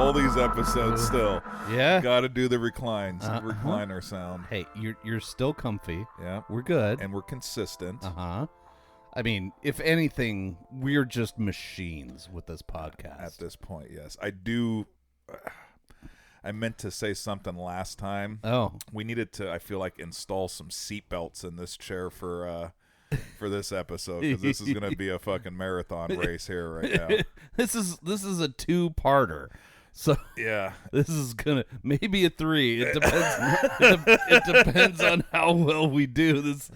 all these episodes still. Yeah. Got to do the recliner sound. Hey, you're still comfy. Yeah. We're good. And we're consistent. Uh-huh. I mean, if anything, we're just machines with this podcast. At this point, yes. I do. I meant to say something last time. Oh. We needed to, I feel like, install some seatbelts in this chair for this episode, because this is going to be a fucking marathon race here right now. This is a two-parter. So yeah, this is gonna maybe a 3. It depends. it depends on how well we do this.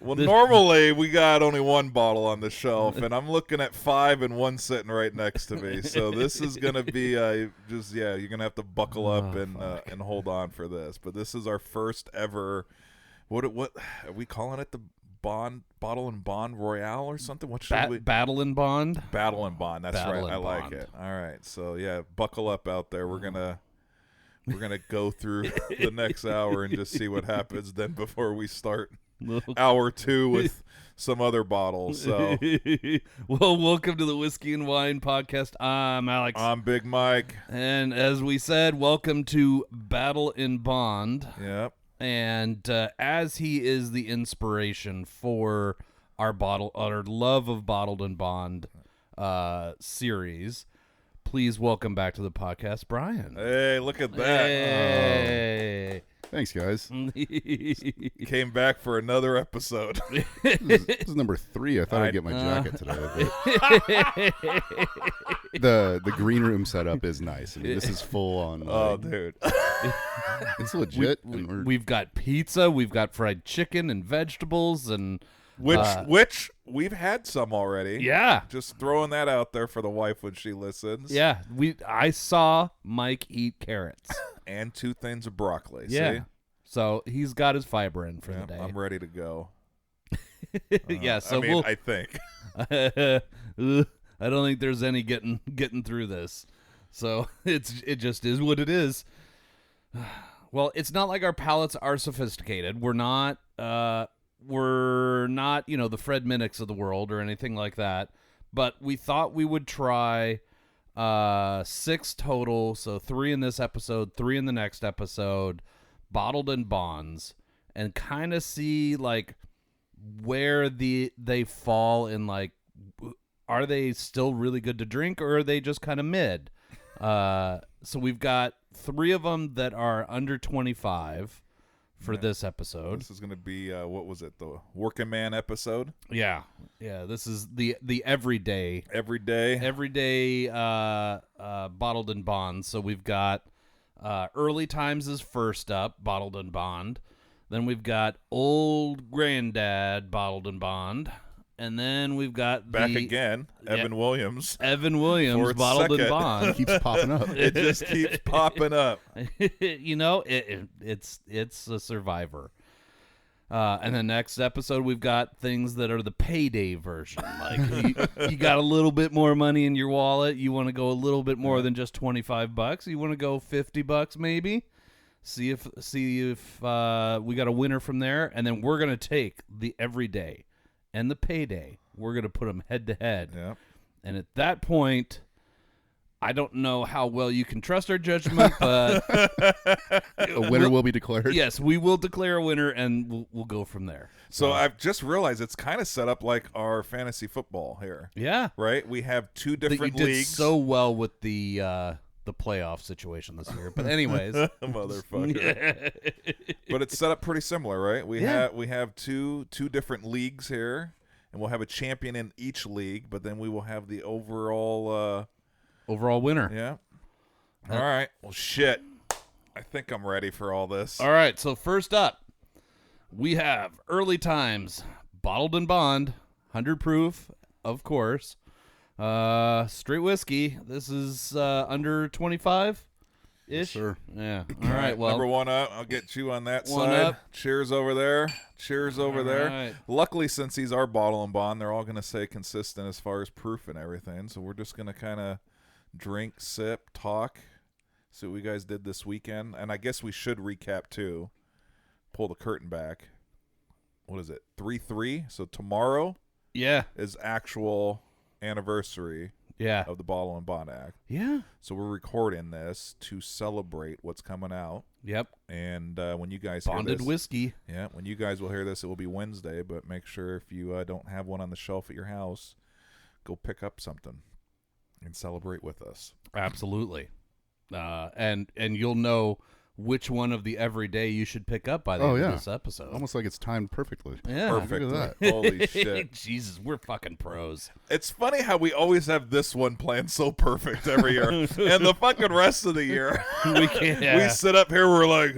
Normally we got only one bottle on the shelf, and I'm looking at 5 and one sitting right next to me. So this is gonna be you're gonna have to buckle up and hold on for this. But this is our first ever. What are we calling it? The Bottle and Bond Royale or something? What should we? Battle and Bond? Battle and Bond. That's Battle right. I like Bond. it. All right. So yeah, buckle up out there. We're gonna go through the next hour and just see what happens then before we start hour 2 with some other bottles. So well, welcome to the Whiskey and Wine podcast. I'm Alex. I'm Big Mike. And as we said, welcome to Battle and Bond. Yep. And as he is the inspiration for our love of Bottled and Bond series, please welcome back to the podcast, Brian. Hey, look at that. Hey. Thanks, guys. Came back for another episode. This is number 3. I thought I'd get my jacket today. But the green room setup is nice. I mean, this is full on. Oh, dude. It's legit. We've got pizza. We've got fried chicken and vegetables. And which we've had some already. Yeah. Just throwing that out there for the wife when she listens. Yeah. I saw Mike eat carrots. And 2 things of broccoli. Yeah. See? So he's got his fiber in for the day. I'm ready to go. Yeah. So I think. I don't think there's any getting through this. So it just is what it is. Well, it's not like our palates are sophisticated. We're not the Fred Minnicks of the world or anything like that. But we thought we would try 6 total, so 3 in this episode, 3 in the next episode, Bottled and Bonds, and kind of see like where they fall in, like, are they still really good to drink or are they just kind of mid? So we've got 3 of them that are under 25 for this episode. This is going to be what was it? The Working Man episode? Yeah. This is the everyday Bottled and Bond. So we've got Early Times is first up, Bottled and Bond. Then we've got Old Granddad, Bottled and Bond. And then we've got back again, Evan Williams. Evan Williams, Bottled and Bond. It keeps popping up. It just keeps popping up. It's a survivor. And the next episode, we've got things that are the payday version. Like you got a little bit more money in your wallet. You want to go a little bit more than just $25. You want to go $50 maybe. See if we got a winner from there, and then we're gonna take the everyday and the payday. We're going to put them head to head. Yep. And at that point, I don't know how well you can trust our judgment, but a winner will be declared. Yes, we will declare a winner, and we'll go from there. So I've just realized it's kind of set up like our fantasy football here. Yeah. Right? We have 2 different you leagues. did so well with the playoff situation this year. But anyways. Motherfucker. But it's set up pretty similar, right? We have two different leagues here, and we'll have a champion in each league, but then we will have the overall winner. Yeah. All right. Well, shit. I think I'm ready for all this. All right. So first up, we have Early Times, Bottled and Bond, 100 proof, of course. Straight whiskey. This is under 25 ish. Sure. Yeah. All right. Well, number 1 up. I'll get you on that one side. up. Cheers over there. Cheers over there. Right. Luckily, since these are Bottle and Bond, they're all going to stay consistent as far as proof and everything. So we're just going to kind of drink, sip, talk, see what we guys did this weekend. And I guess we should recap too. Pull the curtain back. What is it? 3-3. So tomorrow. Yeah. Is actual anniversary of the Bottle and Bond Act. Yeah. So we're recording this to celebrate what's coming out. Yep. And when you guys Bonded hear this, whiskey. yeah, when you guys will hear this, it will be Wednesday. But make sure if you don't have one on the shelf at your house, go pick up something and celebrate with us. Absolutely. And you'll know which one of the everyday you should pick up by the end of this episode. Almost like it's timed perfectly. Yeah. Perfect. Look at that. Holy shit. Jesus, we're fucking pros. It's funny how we always have this one planned so perfect every year. And the fucking rest of the year, We can't. we sit up here, we're like,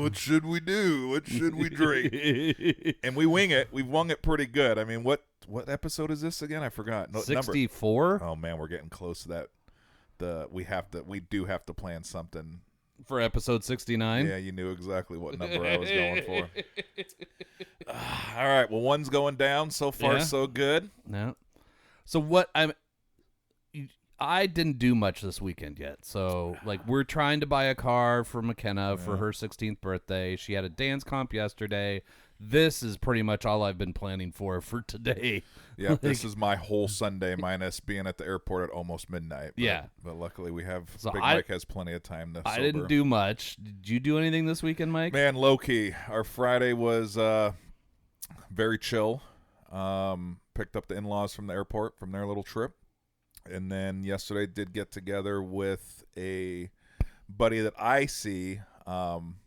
what should we do? What should we drink? And we wing it. We've wung it pretty good. I mean, what episode is this again? I forgot. No, 64? Oh, man, we're getting close to that. We do have to plan something. For episode 69? Yeah, you knew exactly what number I was going for. All right, well, one's going down. So far, so good. No. So what I didn't do much this weekend yet. So, like, we're trying to buy a car for McKenna for her 16th birthday. She had a dance comp yesterday. This is pretty much all I've been planning for today. Yeah, this is my whole Sunday minus being at the airport at almost midnight. But luckily we have Big Mike has plenty of time to I didn't do much. Did you do anything this weekend, Mike? Man, low key. Our Friday was very chill. Picked up the in-laws from the airport from their little trip. And then yesterday did get together with a buddy that I see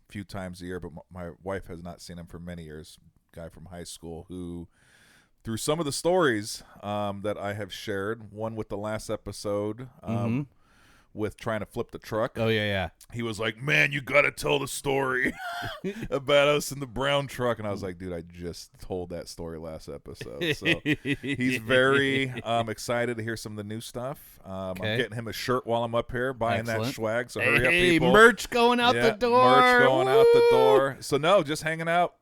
few times a year, but my wife has not seen him for many years. Guy from high school who, through some of the stories that I have shared, one with the last episode with trying to flip the truck. Oh, yeah. He was like, man, you got to tell the story about us in the brown truck. And I was like, dude, I just told that story last episode. So he's very excited to hear some of the new stuff. I'm getting him a shirt while I'm up here, buying that swag. So hurry up, people. Merch going out the door. Merch going out the door. So, no, just hanging out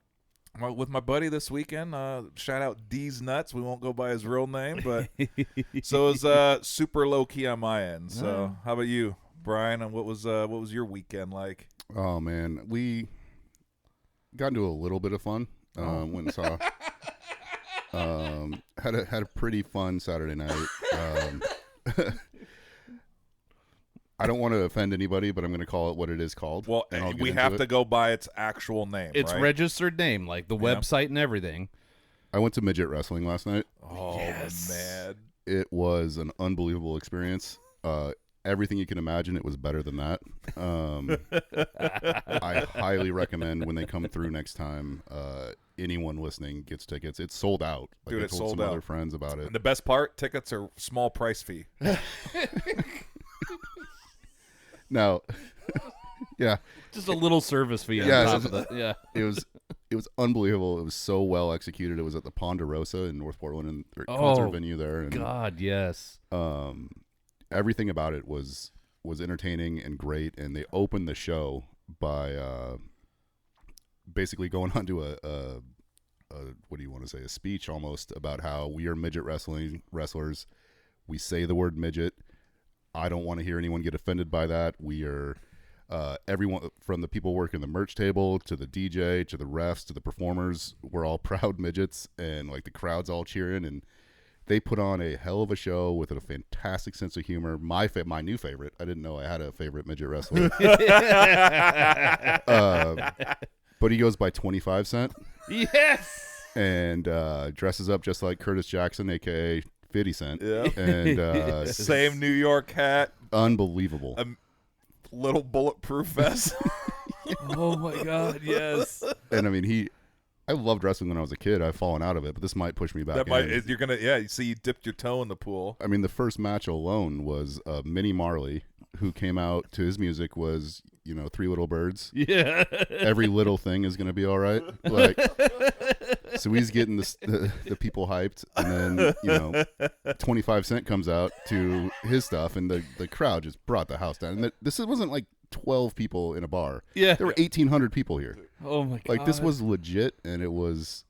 with my buddy this weekend. Shout out D's Nuts. We won't go by his real name, but so it was super low key on my end. So how about you, Brian? And what was your weekend like? Oh man, we got into a little bit of fun. Went and saw. Had a pretty fun Saturday night. I don't want to offend anybody, but I'm going to call it what it is called. Well, we have to go by its actual name. It's right? Registered name, like the website and everything. I went to midget wrestling last night. Oh, man. It was an unbelievable experience. Everything you can imagine, it was better than that. I highly recommend when they come through next time, anyone listening gets tickets. It's sold out. Like, Dude, I it's told sold some out. other friends about it. And the best part, tickets are small price fee. Now, yeah. Just a little service fee on top of that. Yeah. It was unbelievable. It was so well executed. It was at the Ponderosa in North Portland, and concert venue there. And, God, yes. everything about it was entertaining and great. And they opened the show by basically going on to a what do you want to say, a speech almost about how we are midget wrestlers. We say the word midget. I don't want to hear anyone get offended by that. We are everyone from the people working the merch table to the DJ to the refs to the performers. We're all proud midgets, and like the crowd's all cheering. And they put on a hell of a show with a fantastic sense of humor. My new favorite. I didn't know I had a favorite midget wrestler. But he goes by 25 Cent. Yes. And dresses up just like Curtis Jackson, a.k.a. 50 Cent. Yeah. And same New York hat. Unbelievable. A little bulletproof vest. Oh, my God, yes. And, I mean, I loved wrestling when I was a kid. I've fallen out of it, but this might push me back in. You're going to, you see you dipped your toe in the pool. I mean, the first match alone was Minnie Marley, who came out to his music was, Three Little Birds. Yeah. Every little thing is going to be all right. Like, so he's getting the people hyped, and then 25 Cent comes out to his stuff, and the crowd just brought the house down. And this wasn't like 12 people in a bar. Yeah, there were 1,800 people here. Oh my God! Like, this was legit, and it was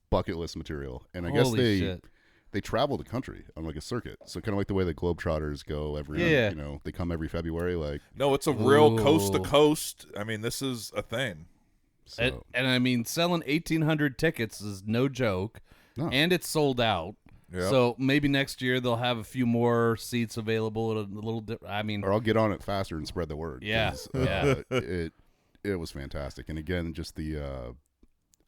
bucket list material. And I guess they travel the country on like a circuit, so kind of like the way the Globetrotters go every they come every February. Like, no, it's a real coast to coast. I mean, this is a thing. So. And I mean, selling 1,800 tickets is no joke, and it's sold out. Yep. So maybe next year they'll have a few more seats available at a little I mean, Or I'll get on it faster and spread the word. Yeah. 'cause, Yeah. It was fantastic. And again, just the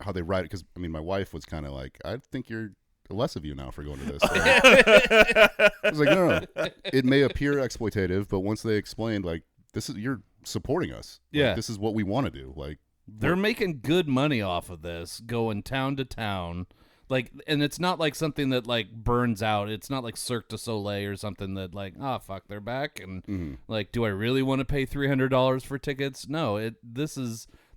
how they write it. Because, I mean, my wife was kind of like, I think you're less of you now for going to this. I was like, no. It may appear exploitative, but once they explained, like, you're supporting us. Like, Yeah. this is what we want to do. Like, they're making good money off of this, going town to town. Like, and it's not like something that like burns out. It's not like Cirque du Soleil or something that like, oh fuck, they're back, and like, do I really want to pay $300 for tickets? No,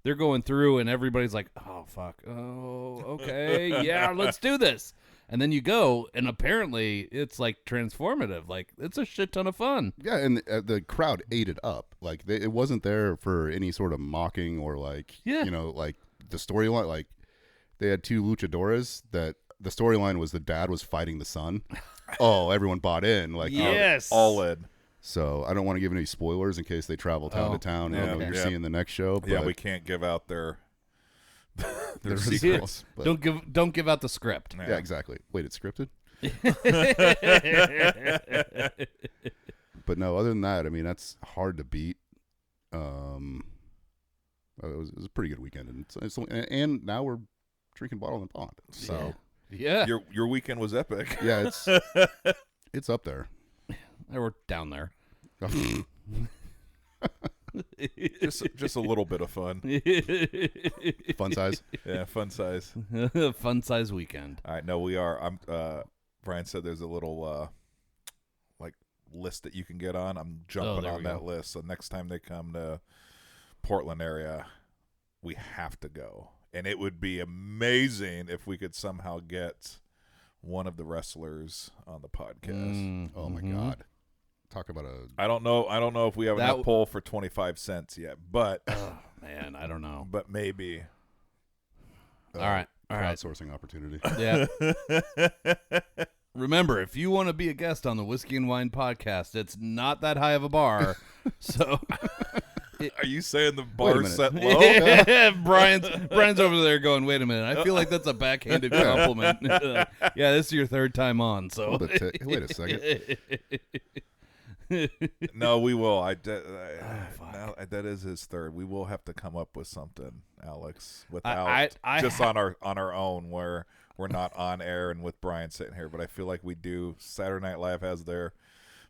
they're going through, and everybody's like, oh fuck, oh okay, yeah, let's do this. And then you go, and apparently it's like transformative. Like, it's a shit ton of fun. yeah, and the crowd ate it up. Like, it wasn't there for any sort of mocking or like, Yeah. like the storyline. Like, they had two luchadoras that the storyline was the dad was fighting the son. Oh, everyone bought in. Like, Yes, all in. so I don't want to give any spoilers in case they travel town to town. I don't know what you're seeing the next show. But Yeah, we can't give out their their secrets. but- Don't give out the script. Yeah, exactly. Wait, it's scripted? But no, other than that, I mean, that's hard to beat. It was a pretty good weekend, and now we're drinking bottle and pond. So Yeah, Your weekend was epic. yeah, it's up there. they were down there. just a little bit of fun. Fun size. Yeah, fun size. Fun size weekend. All right, no, we are. Brian said there's a little like list that you can get on. I'm jumping there on we that go. list. So next time they come to Portland area, we have to go. And it would be amazing if we could somehow get one of the wrestlers on the podcast. Oh my God. Talk about I don't know if we have That enough pull for 25 cents yet, but Oh man, I don't know. but maybe. All right. crowdsourcing opportunity. Yeah. Remember, if you want to be a guest on the Whiskey and Wine podcast, it's not that high of a bar. So Are you saying the Wait a bar minute. set low? Brian's over there going, wait a minute. I feel like that's a backhanded compliment. Yeah, this is your third time on. So Wait a second. No, we will. That is his third. We will have to come up with something, Alex, without just on our own, where we're not on air and with Brian sitting here. But I feel like we do. Saturday Night Live has their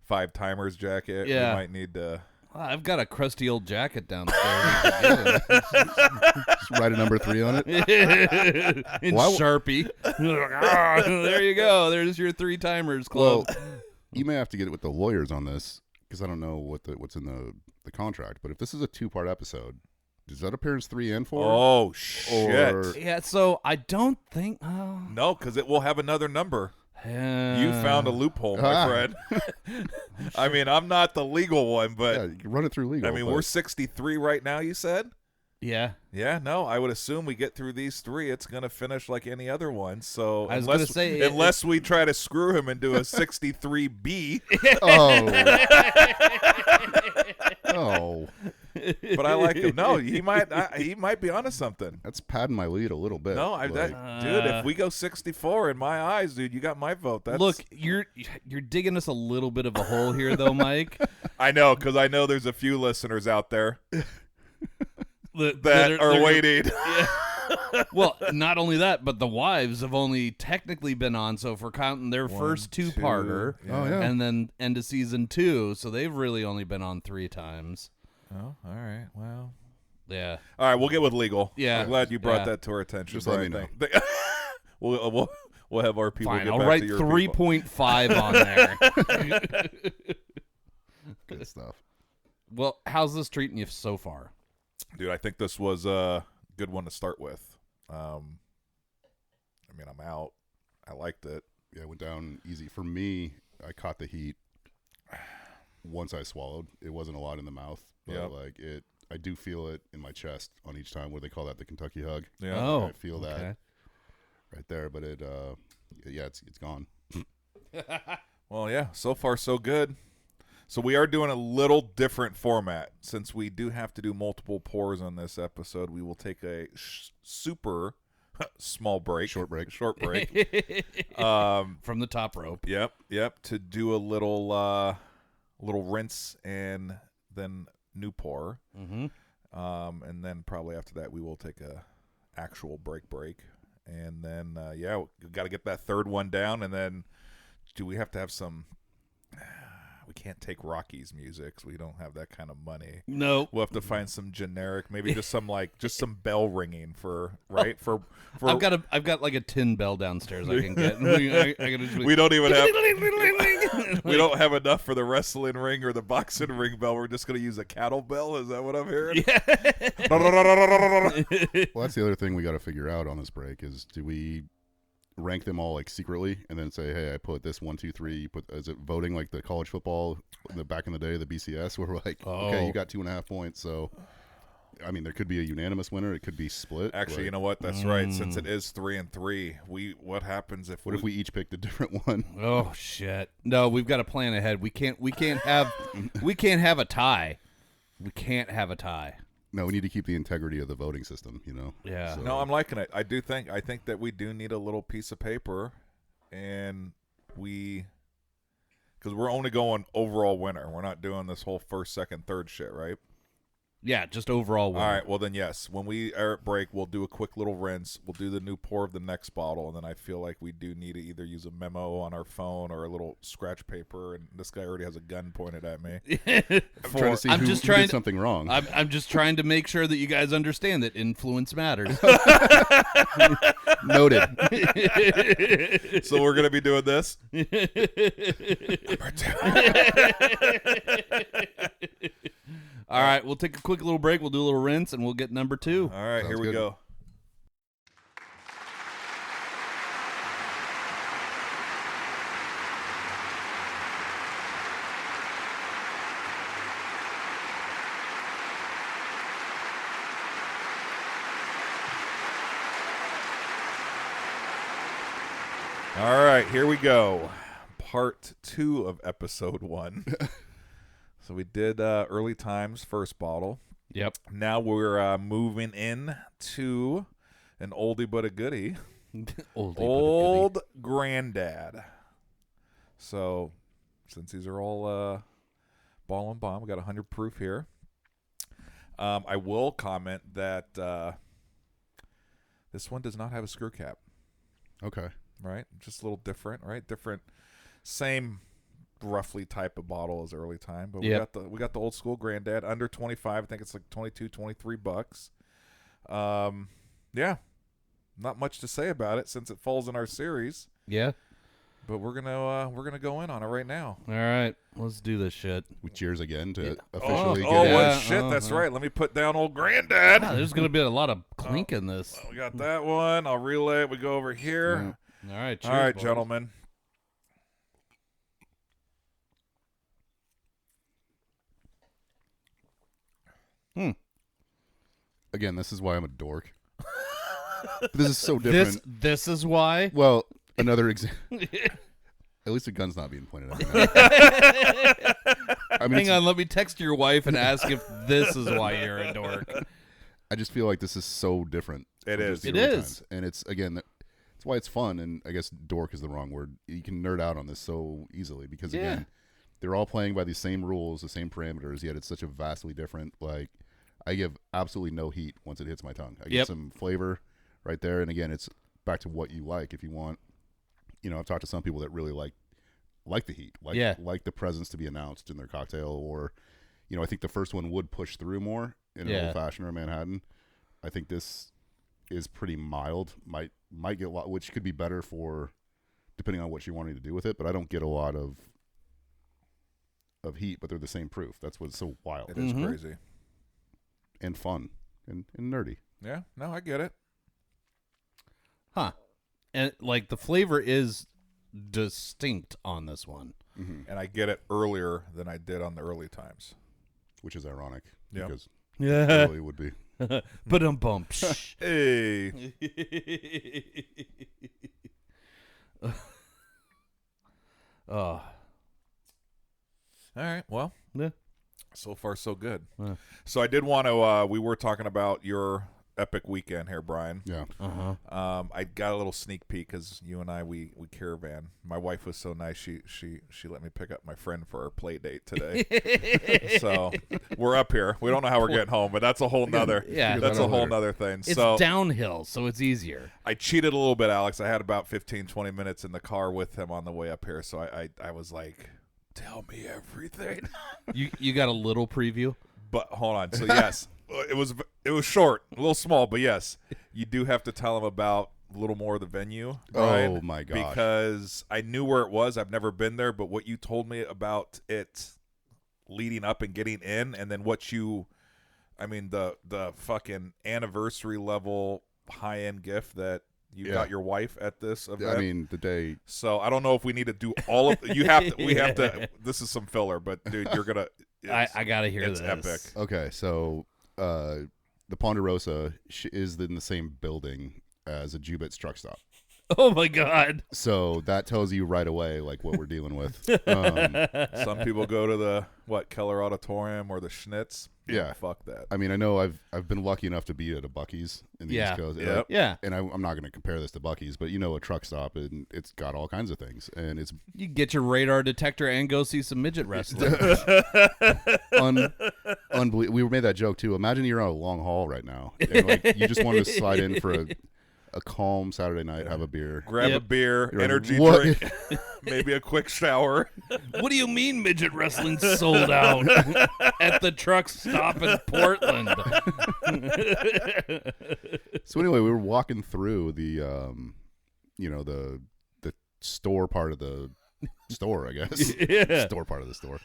5 timers jacket. Yeah. We might need to. I've got a crusty old jacket downstairs. Just write a number 3 on it. In Sharpie. There you go. There's your 3 timers club. Well, you may have to get it with the lawyers on this because I don't know what's in the contract. But if this is a 2-part episode, is that appearance 3 and 4? Oh shit! Or- Yeah, so I don't think. No, because it will have another number. You found a loophole, my friend. I mean, I'm not the legal one, but Yeah, you can run it through legal. I mean, but we're 63 right now. You said. Yeah. Yeah, no, I would assume we get through these 3, it's going to finich like any other one. So I was gonna say, unless we try to screw him into a 63B, Oh, but I like him. No, he might be onto something. that's padding my lead a little bit. No, dude, if we go 64 in my eyes, dude, you got my vote. That's Look, you're digging us a little bit of a hole here, though, Mike. I know, because I know there's a few listeners out there that They're- are waiting. Well, not only that, but the wives have only technically been on. So if we're counting their first 2-parter, Oh, yeah. and then end of season 2, so they've really only been on 3 times. Oh, all right. Well, Yeah. all right, we'll get with legal. Yeah. I'm glad you brought Yeah. that to our attention. Just let me Brian. We'll have our people. Fine, get I'll back write to your 3.5 on there. Good stuff. Well, how's this treating you so far? Dude, I think this was a good one to start with. I mean, I'm out. I liked it. Yeah, it went down easy. For me, I caught the heat once I swallowed. It wasn't a lot in the mouth, but Yep. like I do feel it in my chest on each time where they call that the Kentucky hug. Yeah. Oh, I feel that right there, but it's gone. Well, yeah. So far, so good. So we are doing a little different format since we do have to do multiple pours on this episode. We will take a super Small break. Short break. Short break. From the top rope. Yep. To do a little rinse and then new pour. Mm-hmm. And then probably after that we will take a actual break. And then we got to get that third one down. And then do we have to have some? We can't take Rocky's music, so we don't have that kind of money. No, we'll have to find some generic, maybe just some bell ringing for right for. I've got like a tin bell downstairs I can get. We don't even have. We don't have enough for the wrestling ring or the boxing ring bell. We're just going to use a cattle bell. Is that what I'm hearing? Yeah. Well, that's the other thing we got to figure out on this break is do we rank them all like secretly and then say, hey, I put this 1, 2, 3. You put, is it voting like the college football back in the day, the BCS, where we're like, okay, you got 2.5 points. So, I mean, there could be a unanimous winner. It could be split. Actually, you know what? That's right. Since it is 3 and 3, what happens if if we each picked a different one? Oh shit! No, we've got to plan ahead. We can't have we can't have a tie. We can't have a tie. No, we need to keep the integrity of the voting system, Yeah. So. No, I'm liking it. I think that we do need a little piece of paper, and because we're only going overall winner. We're not doing this whole first, second, third shit, right? Yeah, just overall winner. All right, well then, yes. When we are at break, we'll do a quick little rinse. We'll do the new pour of the next bottle, and then I feel like we do need to either use a memo on our phone or a little scratch paper, and this guy already has a gun pointed at me. I'm trying to see who did something wrong. I'm just trying to make sure that you guys understand that influence matters. Noted. So we're going to be doing this? Number 2. All right, we'll take a quick little break. We'll do a little rinse, and we'll get number 2. All right, here we go. All right, here we go. Part 2 of episode 1. So we did early times, first bottle. Yep. Now we're moving in to an oldie but a goodie. Old Granddad. So since these are all ball and bomb, we got 100 proof here. I will comment that this one does not have a screw cap. Okay. Right? Just a little different, right? Different, same roughly type of bottle as early time, but we got the old school Granddad under 25. I think it's like 22, 23 bucks. Yeah, not much to say about it since it falls in our series. Yeah, but we're gonna go in on it right now. All right, let's do this shit. We cheers again to officially get it. Yeah. Shit, that's right. Let me put down old Granddad. Yeah, there's gonna be a lot of clink in this. We got that one. I'll relay it. We go over here. All right, cheers, all right, boys. gentlemen. Again, this is why I'm a dork. This is so different. This is why. Well, another example. At least the gun's not being pointed at me. I mean, Hang on, let me text your wife and ask if this is why you're a dork. I just feel like this is so different. It is. It is. And it's, again, that's why it's fun, and I guess dork is the wrong word. You can nerd out on this so easily because, again, they're all playing by the same rules, the same parameters, yet it's such a vastly different, like, I give absolutely no heat once it hits my tongue. I get some flavor right there, and again, it's back to what you like. If you want, I've talked to some people that really like the heat, like the presence to be announced in their cocktail, or, I think the first one would push through more in an old-fashioned or a Manhattan. I think this is pretty mild, might get a lot, which could be better for depending on what you're wanting to do with it, but I don't get a lot of heat, but they're the same proof. That's what's so wild. It is crazy. And fun and nerdy. Yeah, no, I get it. Huh. And, like, the flavor is distinct on this one. Mm-hmm. And I get it earlier than I did on the early times. Which is ironic. Yep. Because Yeah. it really would be. But bump. Hey. Oh. All right, well. Yeah. So far, so good. Yeah. So I did want to, we were talking about your epic weekend here, Brian. Yeah. I got a little sneak peek because you and I we caravan. My wife was so nice. She let me pick up my friend for our play date today. So we're up here. We don't know how we're getting home, but that's a whole nother. Yeah, that's a whole nother thing. It's so downhill, so it's easier. I cheated a little bit, Alex. I had about 15-20 minutes in the car with him on the way up here. So I was like, tell me everything. You got a little preview? But hold on. So yes, it was short, a little small, but yes, you do have to tell him about a little more of the venue. Brian, Oh my gosh! Because I knew where it was. I've never been there, but what you told me about it leading up and getting in, and then the fucking anniversary level high end gift that you got your wife at this event. I mean, the day. So I don't know if we need to do all of. You have to. We have to. This is some filler, but dude, you're gonna. I gotta hear it's this. Epic. Okay, so the Ponderosa is in the same building as a Jubit's truck stop. Oh my God! So that tells you right away like what we're dealing with. Some people go to the Keller Auditorium or the Schnitz. Yeah, fuck that. I mean, I know I've been lucky enough to be at a Buc-ee's in the East Coast. Yep. Yeah, And I'm not going to compare this to Buc-ee's, but a truck stop, and it's got all kinds of things, and it's you get your radar detector and go see some midget wrestling. unbelievable. We made that joke too. Imagine you're on a long haul right now, and you just wanted to slide in for a calm Saturday night, have a beer, grab a beer, You're like, energy "What?" drink, maybe a quick shower. What do you mean midget wrestling sold out at the truck stop in Portland? So anyway, we were walking through the the store part of the store, I guess. Yeah. Store part of the store.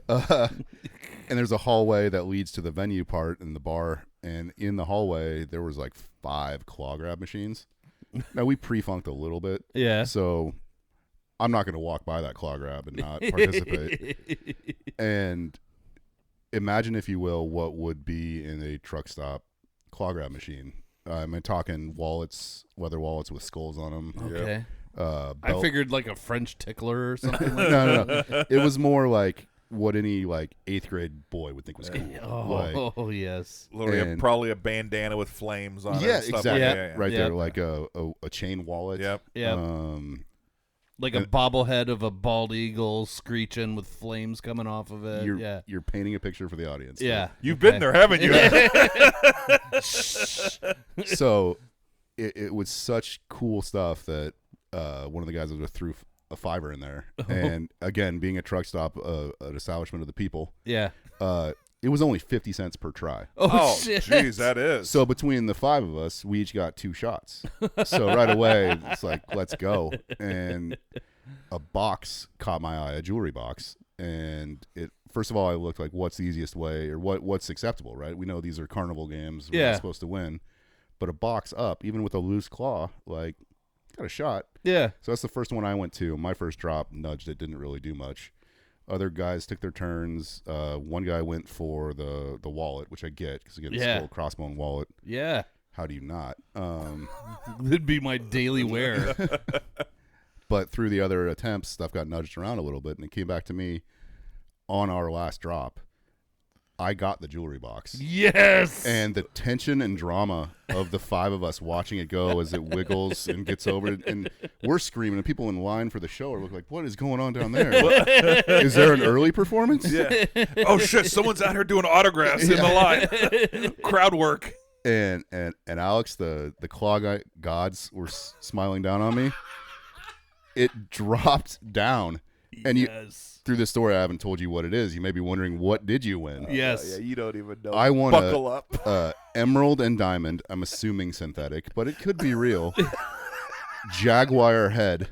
And there's a hallway that leads to the venue part and the bar. And in the hallway, there was like 5 claw grab machines. Now, we pre-funked a little bit. Yeah. So I'm not going to walk by that claw grab and not participate. And imagine, if you will, what would be in a truck stop claw grab machine. I'm talking wallets, leather wallets with skulls on them. Okay. I figured like a French tickler or something. Like no. It was more like what any 8th grade boy would think was cool. Oh, yes. Literally, probably a bandana with flames on it. Yeah, and stuff exactly. Like that. Right Yep. there, like a chain wallet. Yep. Yep. Like a bobblehead of a bald eagle screeching with flames coming off of it. You're painting a picture for the audience. Yeah. You've been there, haven't you? So it was such cool stuff that one of the guys threw a $5 in there. And again, being a truck stop, an establishment of the people. Yeah. It was only 50 cents per try. Oh, shit. jeez, that is. So between the 5 of us, we each got 2 shots. So right away, it's like, let's go. And a box caught my eye, a jewelry box. And first of all, I looked like, what's the easiest way, or what's acceptable, right? We know these are carnival games. We're not supposed to win. But a box up, even with a loose claw, like, got a shot. Yeah. So that's the first one I went to. My first drop nudged it, didn't really do much. Other guys took their turns. One guy went for the wallet, which I get because again, it's a little crossbone wallet. Yeah. How do you not? It'd be my daily wear. But through the other attempts, stuff got nudged around a little bit, and it came back to me on our last drop. I got the jewelry box. Yes. And the tension and drama of the 5 of us watching it go as it wiggles and gets over it, and we're screaming, and people in line for the show are like, what is going on down there? Is there an early performance? Yeah. Oh shit! Someone's out here doing autographs in the line. Crowd work. And Alex, the claw gods were smiling down on me. It dropped down, and through this story, I haven't told you what it is. You may be wondering, what did you win? Yes. Yeah, you don't even know. I won Buckle up. Emerald and diamond. I'm assuming synthetic, but it could be real. Jaguar head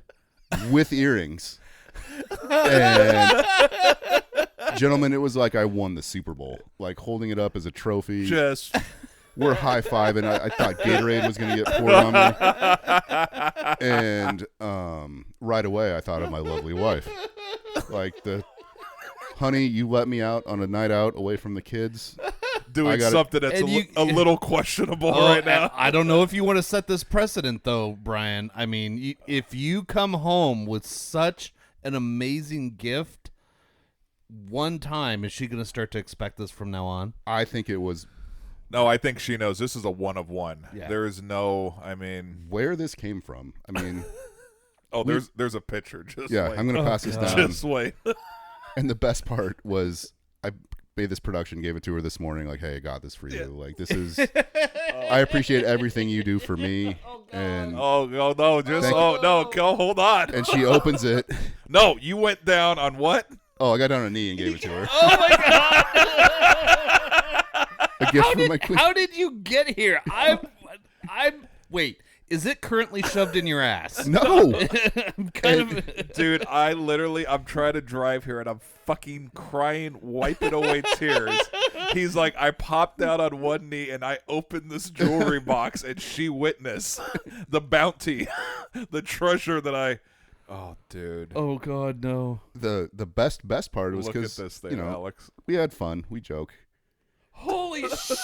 with earrings. And gentlemen, it was like I won the Super Bowl. Like holding it up as a trophy. Just We're high-fiving. I thought Gatorade was going to get poured on me. And right away, I thought of my lovely wife. Like, honey, you let me out on a night out away from the kids. doing something that's a little questionable right now. I don't know if you want to set this precedent, though, Brian. I mean, if you come home with such an amazing gift one time, is she going to start to expect this from now on? I think it was No, I think she knows. This is a one of one. Yeah. There is no. I mean, Where this came from? I mean, there's a picture. Just yeah, wait. I'm gonna pass this down. Just wait. And the best part was I made this production, gave it to her this morning. Like, hey, I got this for you. Like, this is. I appreciate everything you do for me. And Oh no, just Thank hold on. and she opens it. No, you went down on what? Oh, I got down on a knee and gave it to her. Oh my god! A gift from my queen. How did you get here? Wait. Is it currently shoved in your ass? No. I'm kind of. Dude, I'm trying to drive here and I'm fucking crying, wiping away tears. He's like, I popped out on one knee and I opened this jewelry box and she witnessed the bounty, the treasure that I. Oh, dude. Oh god, no. The best part was Look at because this thing, Alex. we had fun. We joke. Holy shit!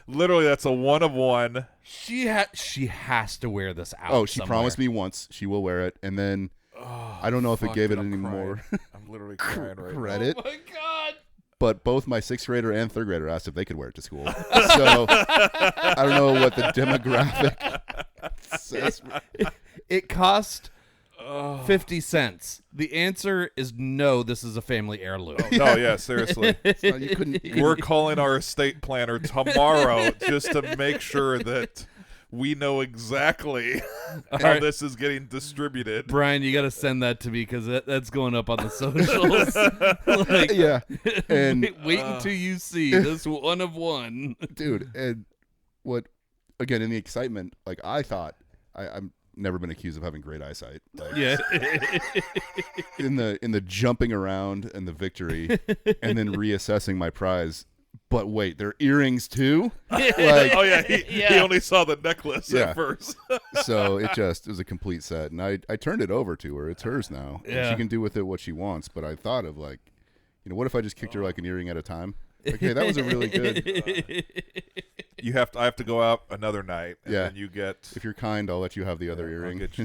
Literally, that's a one of one. She has to wear this out. Oh, she somewhere. promised me once she will wear it, and then I don't know if it Fuck, it I'm any more crying. I'm literally crying right now. credit. Oh my god! But both my 6th grader and 3rd grader asked if they could wear it to school. So I don't know what the demographic says. It cost 50 cents. The answer is no. This is a family heirloom. No, yeah, seriously. So you couldn't. We're calling our estate planner tomorrow just to make sure that we know exactly how right. this is getting distributed. Brian, you got to send that to me because that's going up on the socials. Like, Yeah, and wait until you see this one of one. dude, and what? Again, in the excitement, like I thought, I'm never been accused of having great eyesight. Like, Yeah. in the jumping around and the victory, and then reassessing my prize. But wait, they're earrings too. Like, Oh yeah, he only saw the necklace Yeah. at first. so it was a complete set, and I turned it over to her. It's hers now. And Yeah. she can do with it what she wants. But I thought of like, what if I just kicked her like an earring at a time? Like, hey, that was a really good. I have to go out another night, and Yeah. then you get. If you're kind, I'll let you have the other I'll earring. get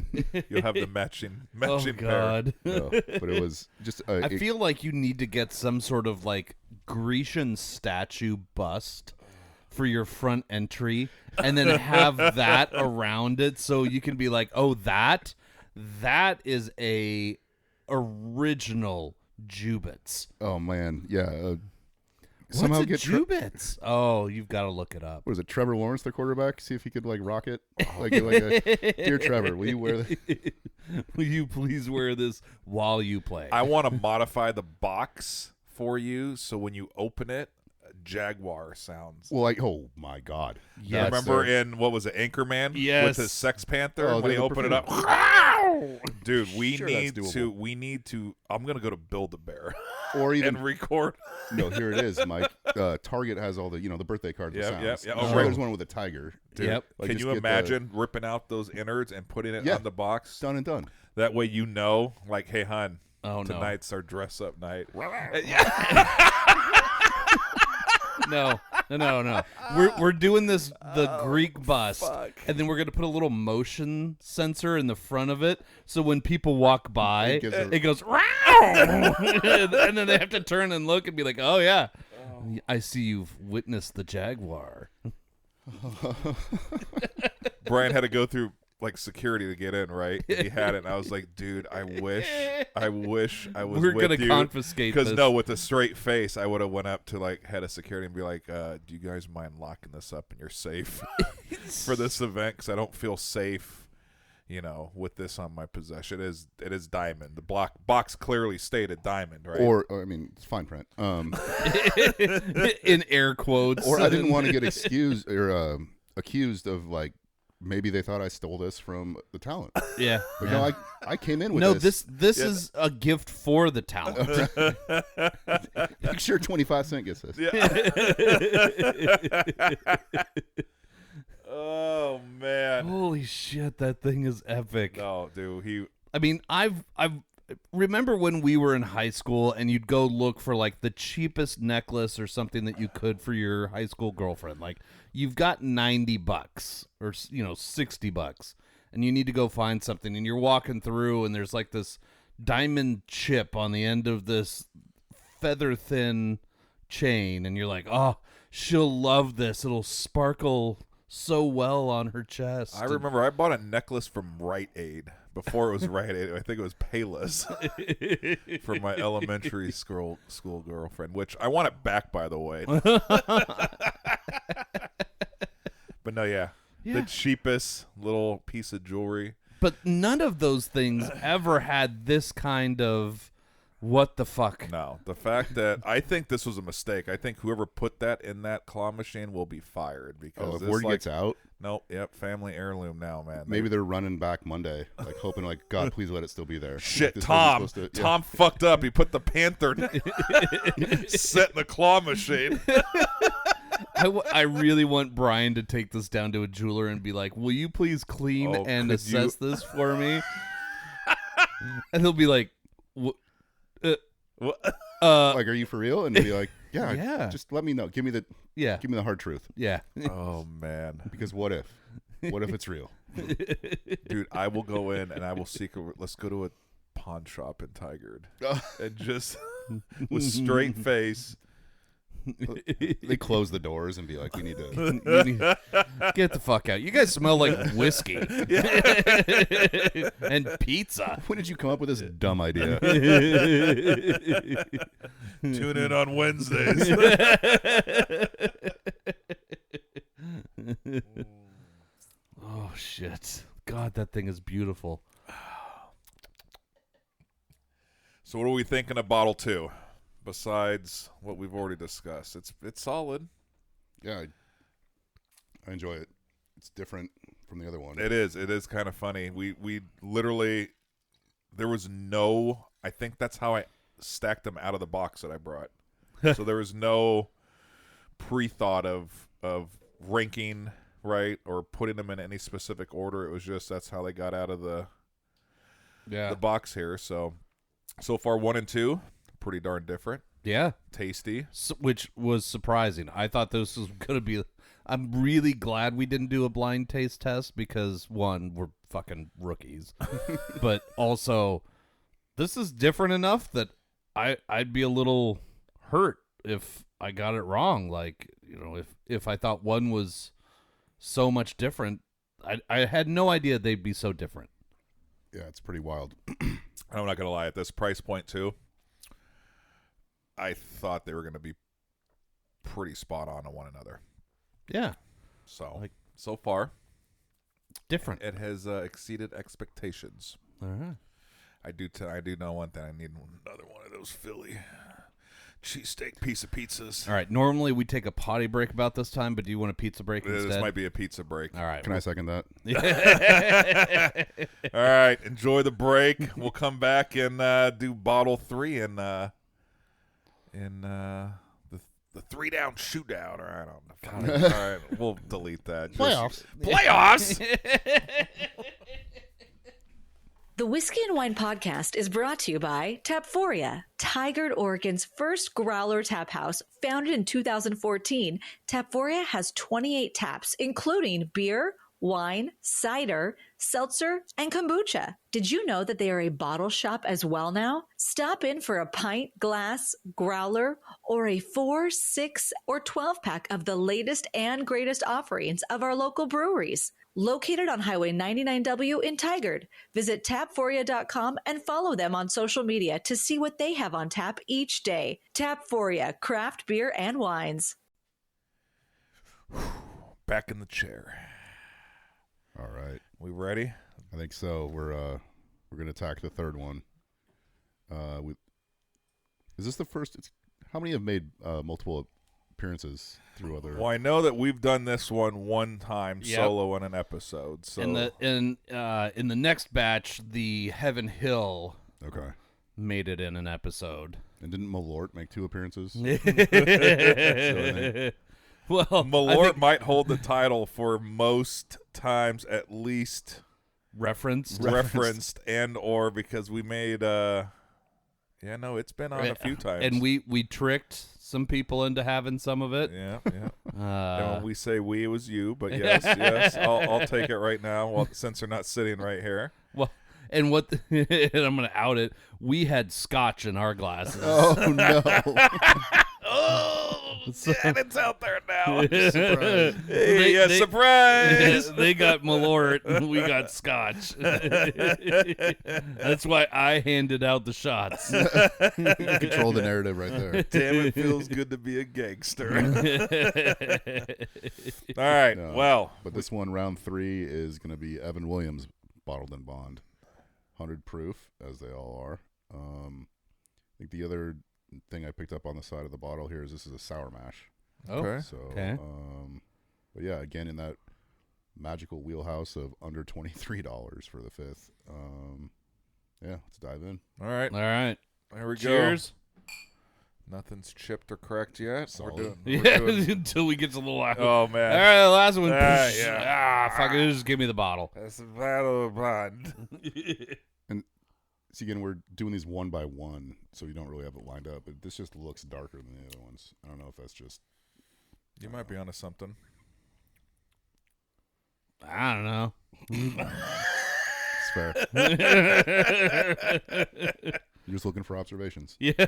you'll have the matching Oh pair. god. No, but it was just. I feel like you need to get some sort of like Grecian statue bust for your front entry and then have that around it so you can be like, oh, that is a original Jubits. Oh man, yeah. What's Somehow a get Jubits? Oh, you've got to look it up. what is it? Trevor Lawrence, the quarterback. See if he could like rock it. Like a, dear Trevor, will you wear the? Will you please wear this while you play? I want to modify the box for you so when you open it, Jaguar sounds. Well, like, oh my God. Yes, Remember in what was it, Anchorman? Yes. With his Sex Panther Oh, when he the opened it up. Dude, we Sure, that's need to. I'm gonna go to Build-A-Bear Or even and record. no, here it is, Mike. Target has all the the birthday cards with Yep, sounds. yep, I'm yep. sure Oh, there's one with a tiger. Dude, Yep. Like, can just you get the- imagine ripping out those innards and putting it Yeah. on the box? Done and done. That way you know, like, hey, hon, Oh, no. tonight's our dress-up night. No. We're doing this the Greek bust, and then we're gonna put a little motion sensor in the front of it, so when people walk by, It gives a- it goes, and then they have to turn and look and be like, "Oh yeah, I see you've witnessed the Jaguar." Brian had to go through like security to get in, right? He had it, and I was like, dude, I wish I was We're with gonna you. confiscate Because this. no, with a straight face, I would have went up to like head of security and be like, do you guys mind locking this up in your safe for this event? Because I don't feel safe, with this on my possession. It is diamond. The box clearly stated diamond, right? Or I mean, it's fine print. In air quotes. Or I didn't want to get excused or accused of like maybe they thought I stole this from the talent. Yeah. But no, I came in with No, this. this is a gift for the talent. Make sure 25-cent gets this. Oh man. Holy shit, that thing is epic. No, dude, I mean, I've remember when we were in high school and you'd go look for like the cheapest necklace or something that you could for your high school girlfriend. Like you've got $90 or $60 and you need to go find something and you're walking through and there's like this diamond chip on the end of this feather thin chain, and you're like, oh, she'll love this. It'll sparkle so well on her chest. I remember I bought a necklace from Rite Aid before it was Rite Aid. I think it was Payless for my elementary school girlfriend, which I want it back, by the way. But no, yeah, the cheapest little piece of jewelry. But none of those things ever had this kind of what the fuck. No, the fact that I think this was a mistake. I think whoever put that in that claw machine will be fired because if word gets out. Nope. Yep. Family heirloom now, man. Maybe they're running back Monday, like hoping, like, God, please let it still be there. Shit, Like, this Tom. wasn't supposed to- Tom fucked up. He put the panther set in the claw machine. I really want Brian to take this down to a jeweler and be like, will you please clean and assess this for me? And he'll be like, like, are you for real? And be like, yeah, Yeah. just let me know. Give me the hard truth. Yeah. Oh man, Because what if it's real? dude, I will go in and I will let's go to a pawn shop in Tigard and just with straight face. They close the doors and be like, we need to. Get the fuck out. You guys smell like whiskey and pizza. When did you come up with this dumb idea? Tune in on Wednesdays. Oh shit. God, that thing is beautiful. So what are we thinking of bottle 2? Besides what we've already discussed, it's solid. Yeah, I enjoy it. It's different from the other one. It is kind of funny. We literally, there was no. I think that's how I stacked them out of the box that I brought. So there was no pre-thought of ranking, right, or putting them in any specific order. It was just that's how they got out of the box here. So far 1 and 2. Pretty darn different. Yeah. Tasty. Which was surprising. I thought this was going to be... I'm really glad we didn't do a blind taste test because, one, we're fucking rookies. But also, this is different enough that I'd be a little hurt if I got it wrong. Like, you know, if I thought one was so much different, I had no idea they'd be so different. Yeah, it's pretty wild. I'm not going to lie. At this price point, too, I thought they were going to be pretty spot on one another. Yeah. So, so far, different. It has exceeded expectations. All right. I do know one thing. I need another one of those Philly cheesesteak piece of pizzas. All right. Normally we take a potty break about this time, but do you want a pizza break instead? This might be a pizza break. All right. Can I second that? All right. Enjoy the break. We'll come back and do bottle 3 and the 3-down shootout. Or I don't know. All right. We'll delete that. Playoffs. Playoffs. The Whiskey and Wine podcast is brought to you by Tapforia, Tigard, Oregon's first growler tap house. Founded in 2014, Tapforia has 28 taps, including beer, wine, cider, seltzer, and kombucha. Did you know that they are a bottle shop as well now? Stop in for a pint, glass, growler, or a 4, 6, or 12-pack of the latest and greatest offerings of our local breweries. Located on Highway 99W in Tigard. Visit tapforia.com and follow them on social media to see what they have on tap each day. Tapforia, craft beer and wines. Back in the chair. All right. We ready? I think so. We're gonna attack the third one. Is this the first? How many have made multiple appearances through other? Well, I know that we've done this one time Yep. solo in an episode. So In the next batch, the Heaven Hill Okay. made it in an episode. And didn't Malort make 2 appearances? Well, Malort might hold the title for most times at least referenced and or because we made it's been on a few times. And we tricked some people into having some of it. Yeah. And when we say we, it was you, but yes, I'll take it right now. Since they're not sitting right here. Well, and and I'm gonna out it. We had scotch in our glasses. Oh no! Oh! And it's out there now. Surprise. Hey, surprise! They got Malort and we got Scotch. That's why I handed out the shots. You control the narrative right there. Damn, it feels good to be a gangster. All right, No, well. but this one, round 3, is going to be Evan Williams bottled in bond, 100 proof, as they all are. I think the other thing I picked up on the side of the bottle here is this is a sour mash. Okay. So, Okay. But yeah, again in that magical wheelhouse of under $23 for the 5th. Yeah, let's dive in. All right. All right. Here we Cheers. go. Nothing's chipped or cracked yet. Solid. We're Yeah, doing until we get to the last. Oh, man. All right, the last one. Yeah. Fuck it. Just give me the bottle. That's the battle of bond. See, again, we're doing these one by one, so you don't really have it lined up. But this just looks darker than the other ones. I don't know if that's just... You might be onto something. I don't know. It's fair. You're just looking for observations. Yeah.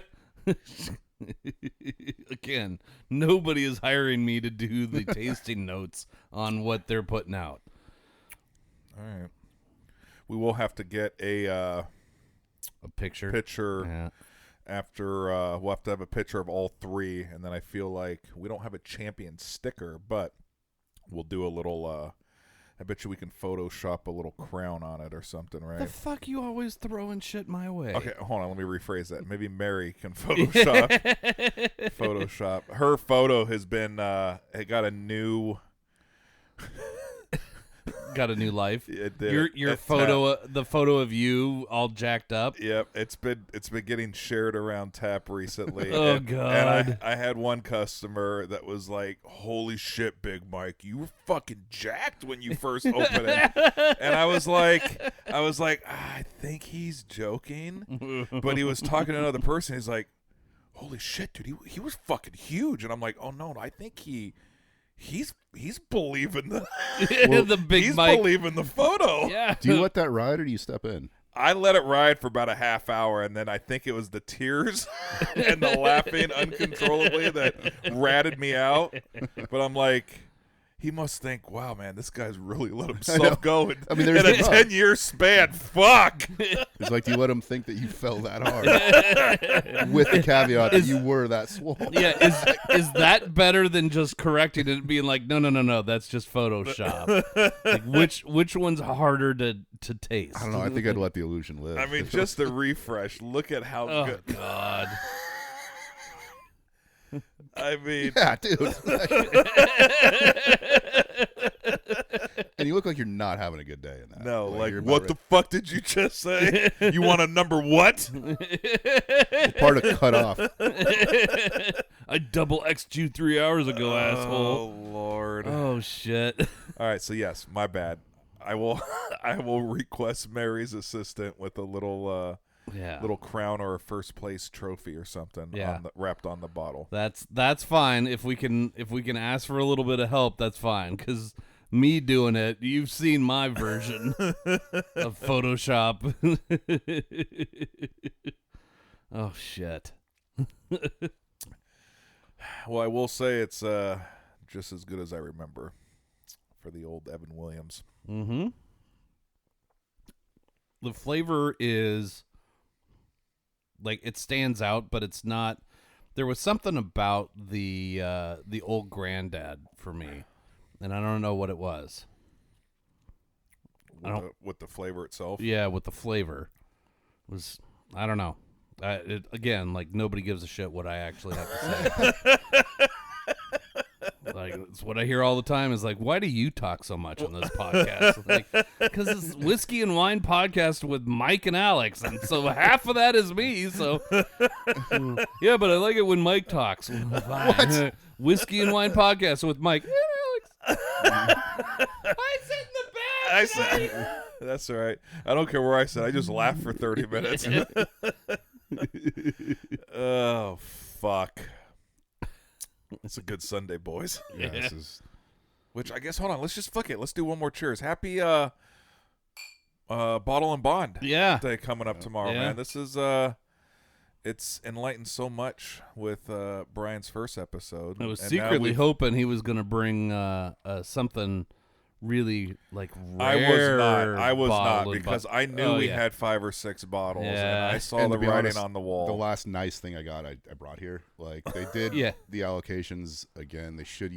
Again, nobody is hiring me to do the tasting notes on what they're putting out. All right. We will have to get a Picture. picture after. We'll have to have a picture of all 3, and then I feel like we don't have a champion sticker, but we'll do a little. I bet you we can Photoshop a little crown on it or something, right? The fuck you always throwing shit my way? Okay, hold on. Let me rephrase that. Maybe Mary can Photoshop. Photoshop. Her photo has been. It got a new. Got a new life. It did. Your It's photo, the photo of you all jacked up. Yep, it's been getting shared around Tap recently. Oh, and God. I had one customer that was like, "Holy shit, Big Mike, you were fucking jacked when you first opened it." And I was like, I think he's joking, but he was talking to another person. He's like, "Holy shit, dude, he was fucking huge." And I'm like, "Oh no, I think he's believing the The big he's Mike. believing the photo." Yeah. Do you let that ride or do you step in? I let it ride for about a half hour, and then I think it was the tears and the laughing uncontrollably that ratted me out. But I'm like, he must think, wow, man, this guy's really let himself go in, I mean, there's in a the rub. 10-year span. Fuck. It's like, do you let them think that you fell that hard? With the caveat that you were that swole. Yeah, is that better than just correcting it and being like, no, that's just Photoshop? Like, which one's harder to taste? I don't know. I think I'd let the illusion live. I mean, just a refresh. Look at how Oh good. God. I mean, yeah, dude. And you look like you're not having a good day in that. no, like you're what about the fuck did you just say? You want a number what? part of cut off. I double X'd you 3 hours ago, Oh, asshole. Lord. Oh shit. All right, so yes, my bad. I will request Mary's assistant with a little Yeah. little crown or a first place trophy or something Yeah. wrapped on the bottle. That's fine. If we can ask for a little bit of help, that's fine. Because me doing it, you've seen my version of Photoshop. Oh shit. Well, I will say it's just as good as I remember for the old Evan Williams. Mm-hmm. The flavor is like it stands out, but it's not. There was something about the old granddad for me, and I don't know what it was. With the flavor itself. Yeah, with the flavor was I don't know. Again, like nobody gives a shit what I actually have to say. Like it's what I hear all the time is like, why do you talk so much on this podcast? Like, because it's Whiskey and Wine podcast with Mike and Alex, and so half of that is me. So yeah, but I like it when Mike talks. What? Whiskey and Wine podcast with Mike and Alex. I sit in the back. I said, that's all right. I don't care where I sit. I just laughed for 30 minutes. Oh, fuck. It's a good Sunday, boys. Yeah, this is. Which I guess, hold on. Let's just fuck it. Let's do one more cheers. Happy Bottle and Bond Yeah. Day coming up tomorrow, Yeah. man. This is it's enlightened so much with Brian's first episode. I was and now secretly we've- hoping he was going to bring something really like rare. I was not bottled and because bo- I knew Oh, we yeah. had 5 or 6 bottles, and Yeah. I saw And the to be writing honest, on the wall. The last nice thing I got, I brought here. Like they did Yeah. the allocations again. They should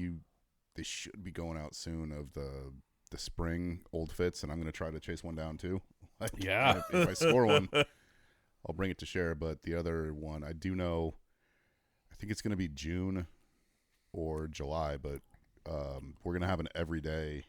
be going out soon of the spring old fits, and I'm going to try to chase one down too. Like, Yeah. if I score one, I'll bring it to share. But the other one, I do know, I think it's going to be June or July, but we're going to have an everyday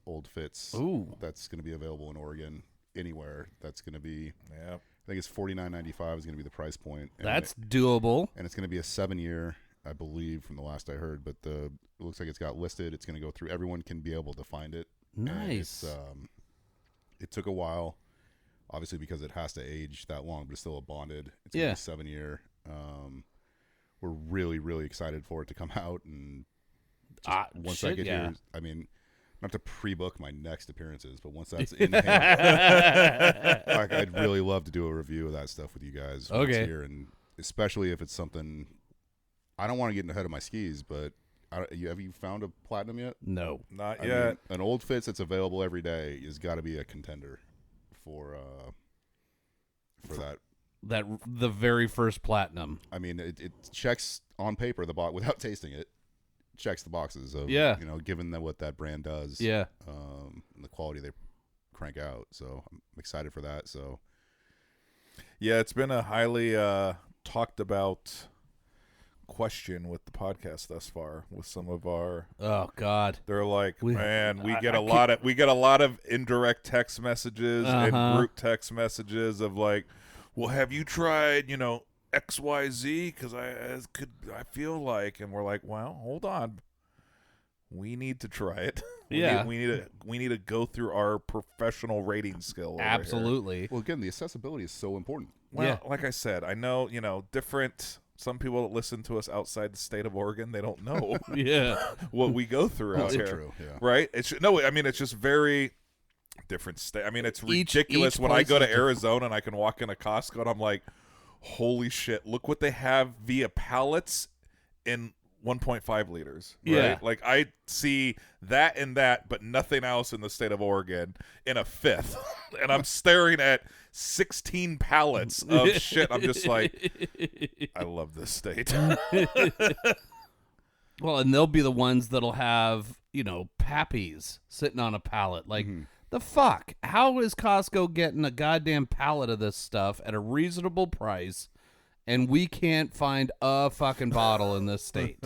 old fits. Ooh. That's going to be available in Oregon anywhere. That's going to be, yeah. I think it's $49.95 is going to be the price point. And That's doable. and it's going to be a 7-year, I believe, from the last I heard. But it looks like it's got listed. It's going to go through. Everyone can be able to find it. And Nice. it took a while, obviously because it has to age that long, but it's still a bonded. It's Yeah. going to be 7-year. We're really, really excited for it to come out, and once I shit, get yeah. here, I mean, not to pre-book my next appearances, but once that's in hand, I'd really love to do a review of that stuff with you guys. Once Okay. here, and especially if it's something I don't want to get ahead of my skis, but have you found a platinum yet? No. Not I yet. mean, an old fits that's available every day has got to be a contender for that. That the very first platinum. I mean, it checks on paper the box without tasting it. Checks the boxes of given that what that brand does, Yeah. and the quality they crank out. So I'm excited for that. So Yeah, it's been a highly talked about question with the podcast thus far. With some of our, Oh God. they're like, man, we get I a lot of indirect text messages and Uh-huh. group text messages of like, well, have you tried, XYZ? Because I feel like, and we're like, well, hold on, we need to try it. Yeah. we need to go through our professional rating skill. over here. Absolutely. well, again, the accessibility is so important. Well, Yeah. like I said, I know, different. Some people that listen to us outside the state of Oregon, they don't know Yeah. what we go through out Also here. true. Yeah. Right? It's just very different state. I mean, it's ridiculous each when I place go is to different. Arizona and I can walk in a Costco and I'm like, holy shit, look what they have via pallets in 1.5 liters. Right? Yeah. Like I see that and that, but nothing else in the state of Oregon in a fifth. And I'm staring at 16 pallets of shit. I'm just like, I love this state. Well, and they'll be the ones that'll have, pappies sitting on a pallet. Like, the fuck? How is Costco getting a goddamn pallet of this stuff at a reasonable price, and we can't find a fucking bottle in this state?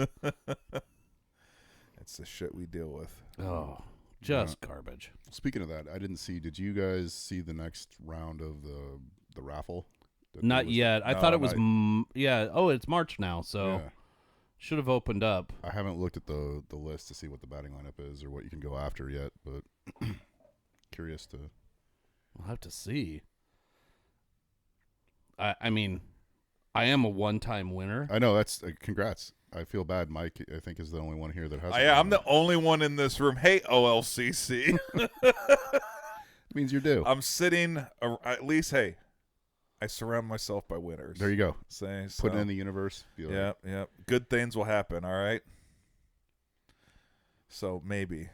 It's the shit we deal with. Oh, just garbage. Speaking of that, I didn't see. Did you guys see the next round of the raffle? that Not was- yet. I No, thought it was, not- yeah. Oh, it's March now, so Yeah. should have opened up. I haven't looked at the list to see what the batting lineup is or what you can go after yet, but curious to. We'll have to see. I mean, I am a one-time winner. I know that's congrats. I feel bad. Mike, I think, is the only one here that has. I'm the only one in this room. Hey, OLCC. means you're due. I'm sitting, at least, hey, I surround myself by winners. There you go. Say, Put it so. in the universe. Be like, Yeah. Good things will happen, all right? So maybe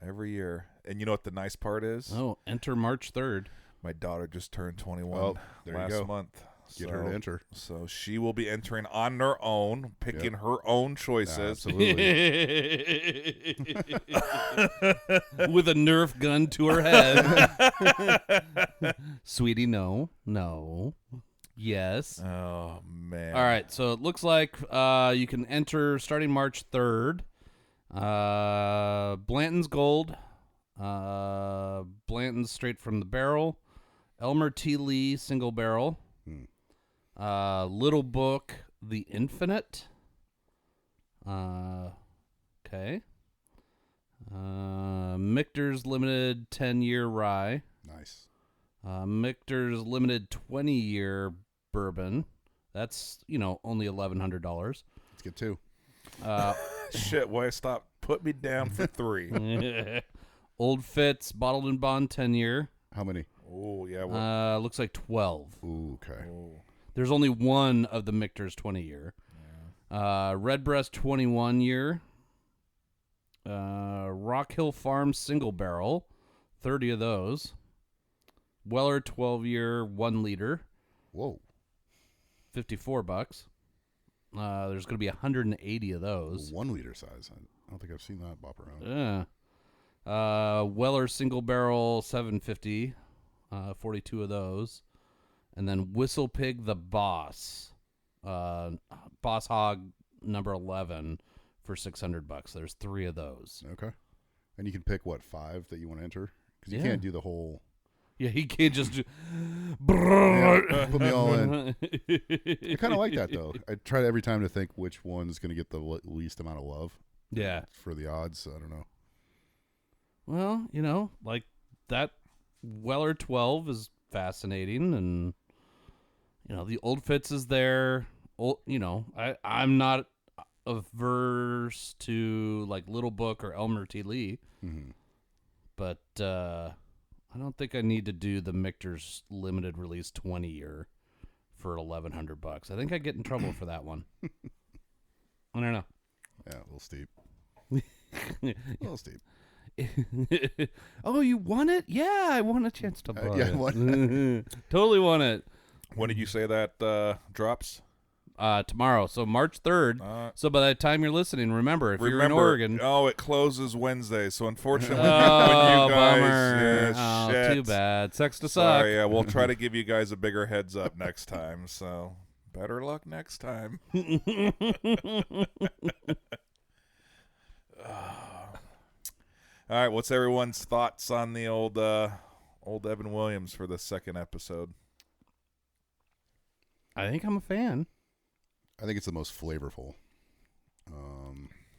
every year. And you know what the nice part is? Oh, enter March 3rd. My daughter just turned 21 Well, there you last go. month. Get her to enter. So she will be entering on her own, picking her own choices. Absolutely. With a Nerf gun to her head. Sweetie, no. Yes. Oh, man. All right, so it looks like you can enter starting March 3rd. Blanton's Gold. Blanton's Straight from the Barrel. Elmer T. Lee Single Barrel. Little Book The Infinite. Okay. Michter's Limited 10-year rye. Nice. Michter's Limited 20-year bourbon. That's, only $1,100. Let's get two. Shit, boy, stop. Put me down for 3. Old Fitz Bottled and Bond 10-year. How many? Oh, yeah. Well, Looks like 12. Ooh, okay. There's only one of the Michter's 20-year. Redbreast 21-year. Rock Hill Farm single barrel, 30 of those. Weller 12-year 1 liter. Whoa. $54. There's going to be 180 of those. 1 liter size. I don't think I've seen that bop around. Yeah. Weller single barrel 750. 42 of those. And then Whistle Pig the Boss. Boss Hog number 11 for $600. There's 3 of those. Okay. And you can pick, 5 that you want to enter? Because you Yeah. can't do the whole... Yeah, he can't just do... Yeah, put me all in. I kind of like that, though. I try every time to think which one's going to get the least amount of love. Yeah. For the odds. I don't know. Well, like that Weller 12 is fascinating, and the Old Fitz is there. I'm not averse to like Little Book or Elmer T. Lee, but I don't think I need to do the Michter's limited release 20-year for $1,100. I think I get in trouble for that one. I don't know. Yeah, a little steep. A little steep. Oh, you won it? Yeah, I won a chance to buy yeah, it. won. Totally won it. When did you say that drops? Tomorrow, so March 3rd. So by the time you're listening, remember, if you're in Oregon... Oh, it closes Wednesday, so unfortunately when Oh, you guys... bummer. Yeah, Oh, shit. too bad. Sex to suck. Sorry, yeah, we'll try to give you guys a bigger heads up next time, so better luck next time. All right, what's everyone's thoughts on the old Evan Williams for the second episode? I think I'm a fan. I think it's the most flavorful.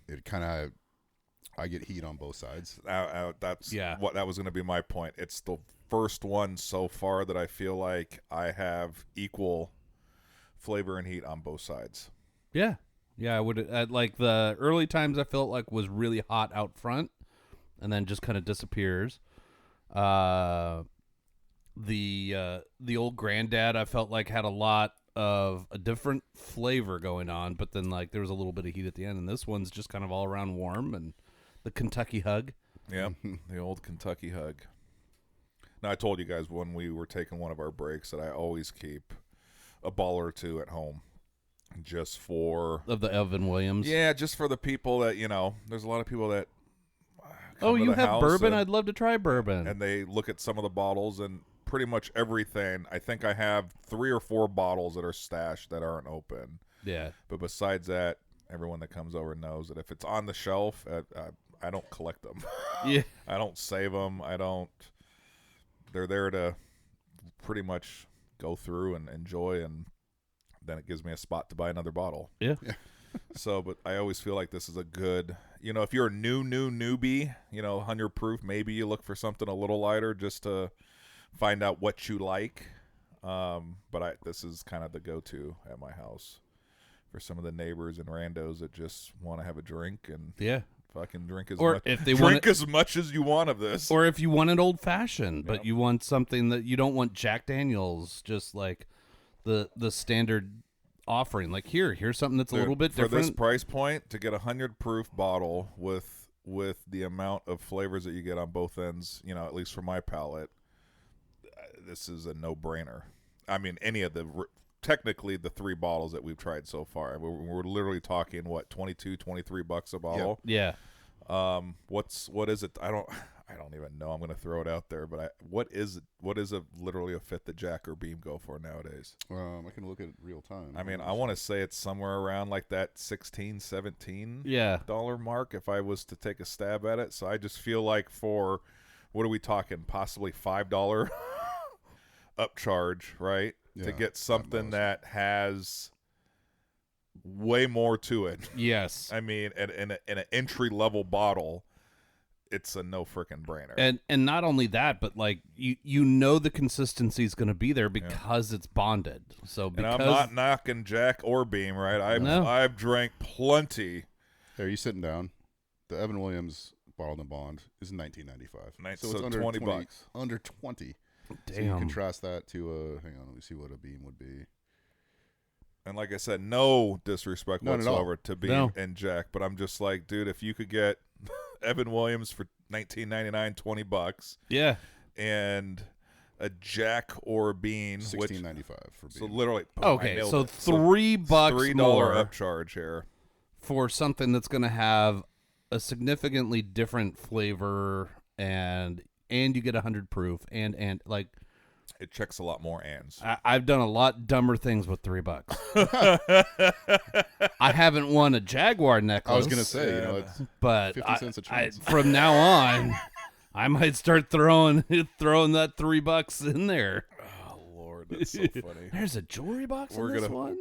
It kind of... I get heat on both sides. That was going to be my point. It's the first one so far that I feel like I have equal flavor and heat on both sides. Yeah. I would... like the early times I felt like was really hot out front, and then just kind of disappears. The old Granddad I felt like had a lot of a different flavor going on, but then like there was a little bit of heat at the end, and this one's just kind of all around warm, and the Kentucky Hug. Yeah, the old Kentucky Hug. Now, I told you guys when we were taking one of our breaks that I always keep a bottle or two at home just for... Of the Evan Williams? Yeah, just for the people that, there's a lot of people that oh, you have bourbon? And, I'd love to try bourbon. And they look at some of the bottles, and pretty much everything. I think I have 3 or 4 bottles that are stashed that aren't open. Yeah. But besides that, everyone that comes over knows that if it's on the shelf, I don't collect them. Yeah. I don't save them. They're there to pretty much go through and enjoy, and then it gives me a spot to buy another bottle. Yeah. So, but I always feel like this is a good, if you're a newbie, 100 proof, maybe you look for something a little lighter just to find out what you like. But this is kind of the go-to at my house for some of the neighbors and randos that just want to have a drink and fucking drink as much. If they drink as much as you want of this. Or if you want it old-fashioned, but you want something that you don't want Jack Daniels, just like the standard offering. Like here's something that's a little bit different. For this price point, to get a 100 proof bottle with the amount of flavors that you get on both ends, at least for my palate, this is a no-brainer. I mean, any of technically the 3 bottles that we've tried so far, we're literally talking what, $22-$23 a bottle. Yeah. What is it? I don't even know. I'm going to throw it out there, but what is literally a fit that Jack or Beam go for nowadays? I can look at it real time. I mean, I want to say it's somewhere around like that $16-17 dollar mark if I was to take a stab at it. So I just feel like for, what are we talking, possibly $5 upcharge, right? Yeah, to get something that has way more to it. Yes. I mean, in an entry level bottle, it's a no freaking brainer. And not only that, but like the consistency is going to be there because it's bonded. So and I'm not knocking Jack or Beam, right? I've drank plenty. Are you sitting down? The Evan Williams bottled and bond is $19.95. So it's under $20. Under 20. Damn. So you contrast that to hang on, let me see what a Beam would be. And like I said, no disrespect None at all. whatsoever to Beam No. and Jack, but I'm just like, dude, if you could get Evan Williams for $19.99, $20, Yeah. and a Jack or a Bean, which $16.95 for so Beam. literally, boom, I Okay, nailed so it. $3 $3 more upcharge here. for something that's going to have a significantly different flavor, and you get 100 proof, and like It checks a lot more ands. I've done a lot dumber things with $3. I haven't won a Jaguar necklace. I was gonna say, it's but 50 cents a chance. from now on, I might start throwing that $3 in there. Oh Lord, that's so funny. There's a jewelry box We're in this gonna- one.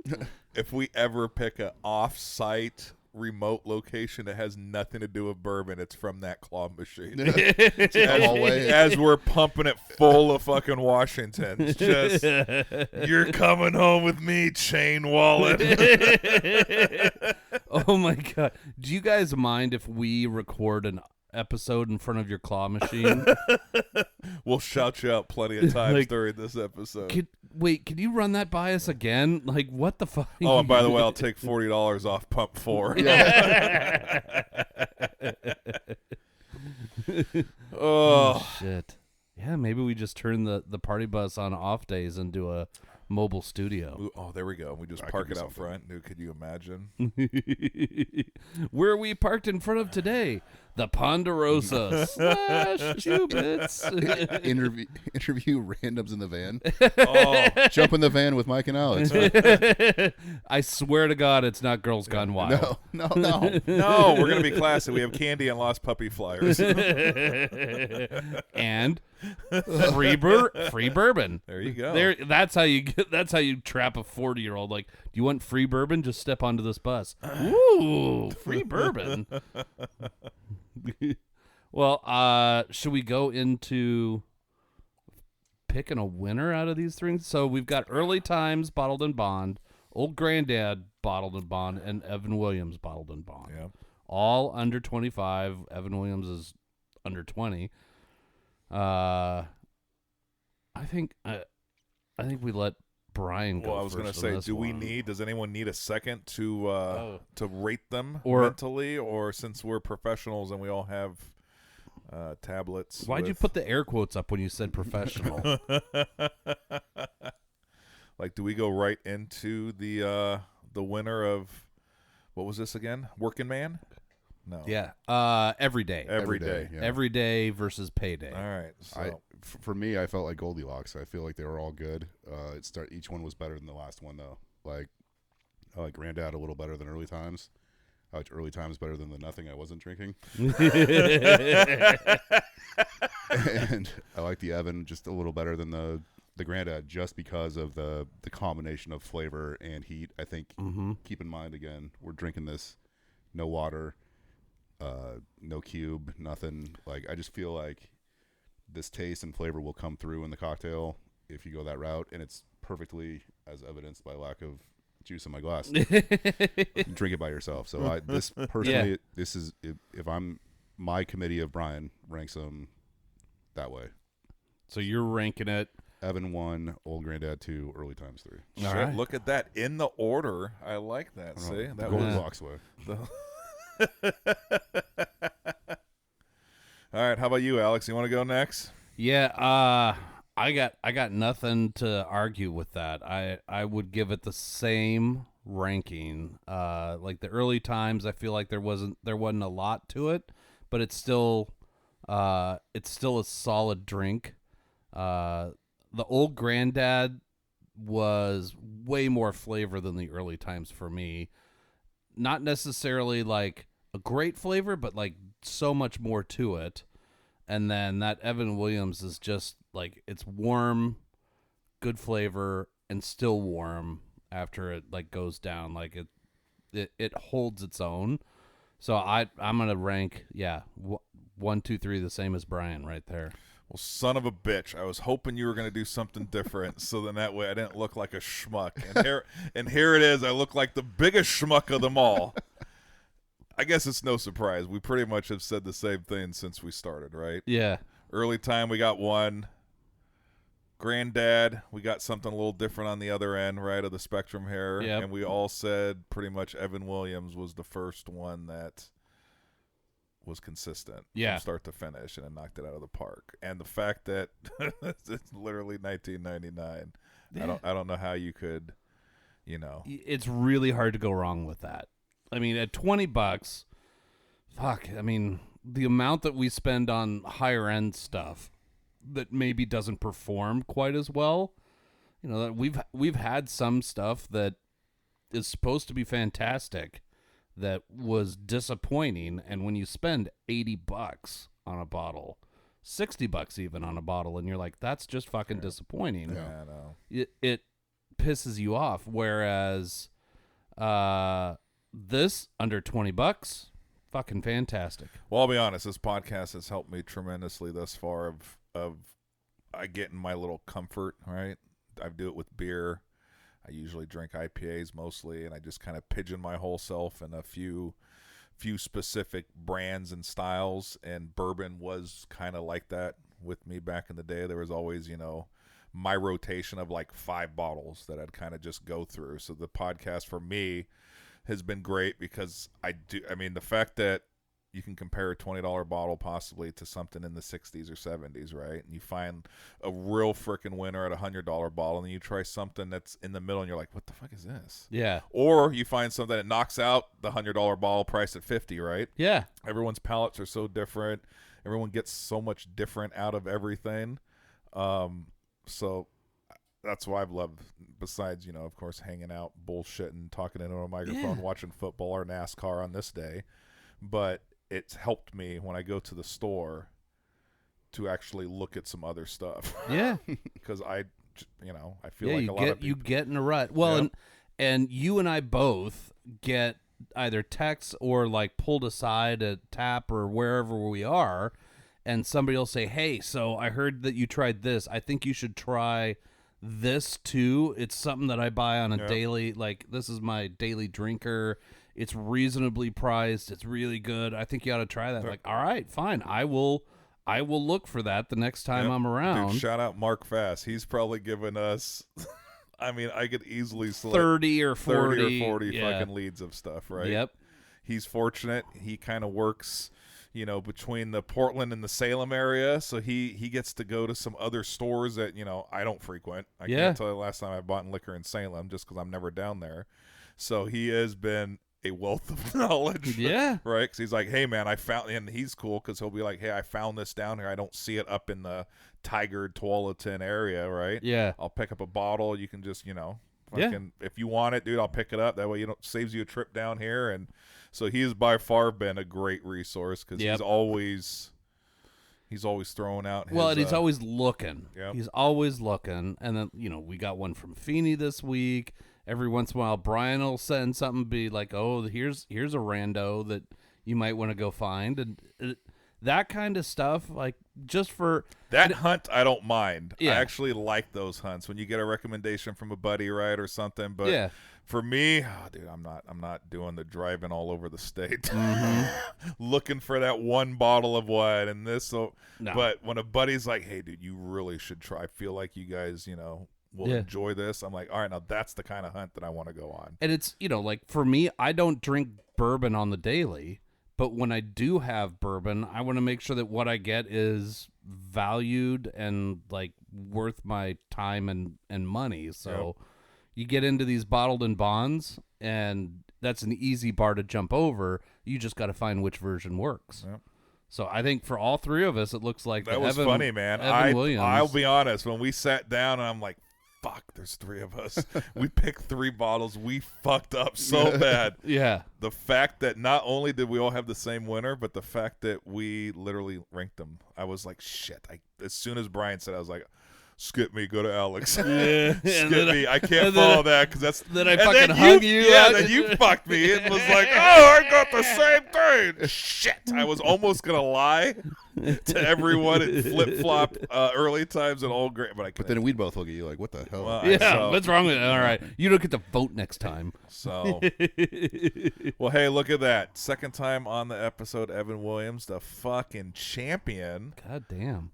If we ever pick a off-site remote location that has nothing to do with bourbon, it's from that claw machine. The hallway. As we're pumping it full of fucking Washingtons. Just, you're coming home with me, chain wallet. Oh my god! Do you guys mind if we record an episode in front of your claw machine? We'll shout you out plenty of times Like, during this episode. Can you run that by us again? Like, what the fuck? Oh, and by the way, I'll take $40 off pump 4. Oh, Shit. Yeah, maybe we just turn the party bus on off days into a mobile studio. Ooh, oh, there we go. We just I park could it do out something. front. Dude, could you imagine? Where are we parked in front of today? The Ponderosa slash Cubits. interview randoms in the van. Oh, Jump in the van with Mike and Alex. I swear to God, it's not Girls Gone Wild. No. no, we're going to be classy. We have candy and lost puppy flyers. And free bourbon. There you go. There, that's how you trap a 40-year-old. Like, do you want free bourbon? Just step onto this bus. Ooh, free bourbon. Well, should we go into picking a winner out of these things? So we've got Early Times Bottled and Bond, Old Granddad Bottled and Bond, and Evan Williams Bottled and Bond. Yeah. All under 25. Evan Williams is under 20. I think we let Brian go. Well, I was going to say, does anyone need a second to rate them Or- mentally, or since we're professionals and we all have tablets? Why'd you put the air quotes up when you said professional? Like, do we go right into the winner of what was this again? Working Man? No. Yeah. Every day. Every day. Yeah. Every day versus payday. All right. So For me, I felt like Goldilocks. I feel like they were all good. Each one was better than the last one, though. Like, I like Granddad a little better than Early Times. I like Early Times better than the Nothing I Wasn't Drinking. And I like the Evan just a little better than the Granddad, just because of the combination of flavor and heat. I think, keep in mind, again, we're drinking this, no water, no cube, nothing. Like, I just feel like this taste and flavor will come through in the cocktail if you go that route, and it's perfectly as evidenced by lack of juice in my glass. Drink it by yourself. So this personally, this is if I'm my committee of Brian ranks them that way. So you're ranking it. Evan 1, Old Granddad 2, Early Times 3. shit, All right. look at that in the order. I like that. See, The that was Goldilocks way. all right. How about you, Alex? You want to go next? Yeah, I got nothing to argue with that. I would give it the same ranking. Like the Early Times, I feel like there wasn't a lot to it, but it's still a solid drink. The Old Granddad was way more flavor than the Early Times for me. Not necessarily like a great flavor, but like so much more to it. And then that Evan Williams is just like, it's warm, good flavor, and still warm after it like goes down. Like it holds its own. So I'm gonna rank 1, 2, 3 the same as Brian right there. Well, son of a bitch! I was hoping you were going to do something different, so then that way I didn't look like a schmuck. And here it is. I look like the biggest schmuck of them all. I guess it's no surprise. We pretty much have said the same thing since we started, right? Yeah. Early Time, we got 1. Granddad, we got something a little different on the other end, right, of the spectrum here. Yep. And we all said pretty much Evan Williams was the first one that was consistent from start to finish, and it knocked it out of the park. And the fact that it's literally 1999, I don't know how you could, It's really hard to go wrong with that. I mean, at $20, fuck. I mean, the amount that we spend on higher end stuff that maybe doesn't perform quite as well. That we've had some stuff that is supposed to be fantastic that was disappointing, and when you spend $80 on a bottle, $60 even on a bottle, and you're like, that's just fucking disappointing. Yeah, I know. It pisses you off. Whereas this under $20, fucking fantastic. Well, I'll be honest, this podcast has helped me tremendously thus far of I get in my little comfort, right? I do it with beer. I usually drink IPAs mostly, and I just kind of pigeon my whole self in a few specific brands and styles, and bourbon was kind of like that with me back in the day. There was always, my rotation of like 5 bottles that I'd kind of just go through. So the podcast for me has been great because the fact that you can compare a $20 bottle possibly to something in the 60s or 70s, right? And you find a real freaking winner at a $100 bottle, and then you try something that's in the middle, and you're like, what the fuck is this? Yeah. Or you find something that knocks out the $100 bottle priced at $50, right? Yeah. Everyone's palates are so different. Everyone gets so much different out of everything. So that's why I've loved, besides, of course, hanging out, bullshitting, talking into a microphone, watching football or NASCAR on this day. But it's helped me when I go to the store to actually look at some other stuff. Yeah. Because I feel like a lot of people. You get in a rut. Well, and you and I both get either texts or like pulled aside at Tap or wherever we are, and somebody will say, hey, so I heard that you tried this. I think you should try this too. It's something that I buy on a daily, like this is my daily drinker. It's reasonably priced. It's really good. I think you ought to try that. Like, all right, fine. I will look for that the next time I'm around. Dude, shout out Mark Fass. He's probably given us, I could easily select 30 or 40 fucking leads of stuff, right? Yep. He's fortunate. He kind of works, between the Portland and the Salem area, so he gets to go to some other stores that, I don't frequent. I can't tell you the last time I bought liquor in Salem just because I'm never down there. So he has been a wealth of knowledge, right? Because he's like, hey man, I found, and he's cool because he'll be like, hey, I found this down here. I don't see it up in the Tigard, Tualatin area, right? Yeah. I'll pick up a bottle. You can just, if you want it, dude, I'll pick it up. That way, saves you a trip down here. And so he has by far been a great resource because he's always throwing out his, and he's always looking. Yep. He's always looking. And then, we got one from Feeney this week. Every once in a while, Brian will send something, be like, oh, here's a rando that you might want to go find. And that kind of stuff, like, just for... That hunt, I don't mind. Yeah. I actually like those hunts when you get a recommendation from a buddy, right, or something. But for me, dude, I'm not doing the driving all over the state looking for that one bottle of what and this. So, no. But when a buddy's like, hey, dude, you really should try. I feel like you guys, will enjoy this. I'm like, all right, now that's the kind of hunt that I want to go on. And it's, like for me, I don't drink bourbon on the daily, but when I do have bourbon, I want to make sure that what I get is valued and like worth my time and money. So you get into these bottled in bonds, and that's an easy bar to jump over. You just got to find which version works. Yep. So I think for all three of us, it looks like that was funny, man. Evan Williams. I'll be honest. When we sat down, and I'm like, fuck, there's 3 of us. We picked 3 bottles. We fucked up so bad. Yeah. The fact that not only did we all have the same winner, but the fact that we literally ranked them. I was like, shit. As soon as Brian said, I was like, skip me, go to Alex. Skip me. I can't follow that because that's. Then I fucking hug you. Yeah, then you fucked me. It was like, oh, I got the same thing. Shit. I was almost going to lie to everyone and flip flop early times and all great. But then we'd both look at you like, what the hell? Well, what's wrong with it? All right. You don't get to vote next time. So, well, hey, look at that. Second time on the episode, Evan Williams, the fucking champion. God damn.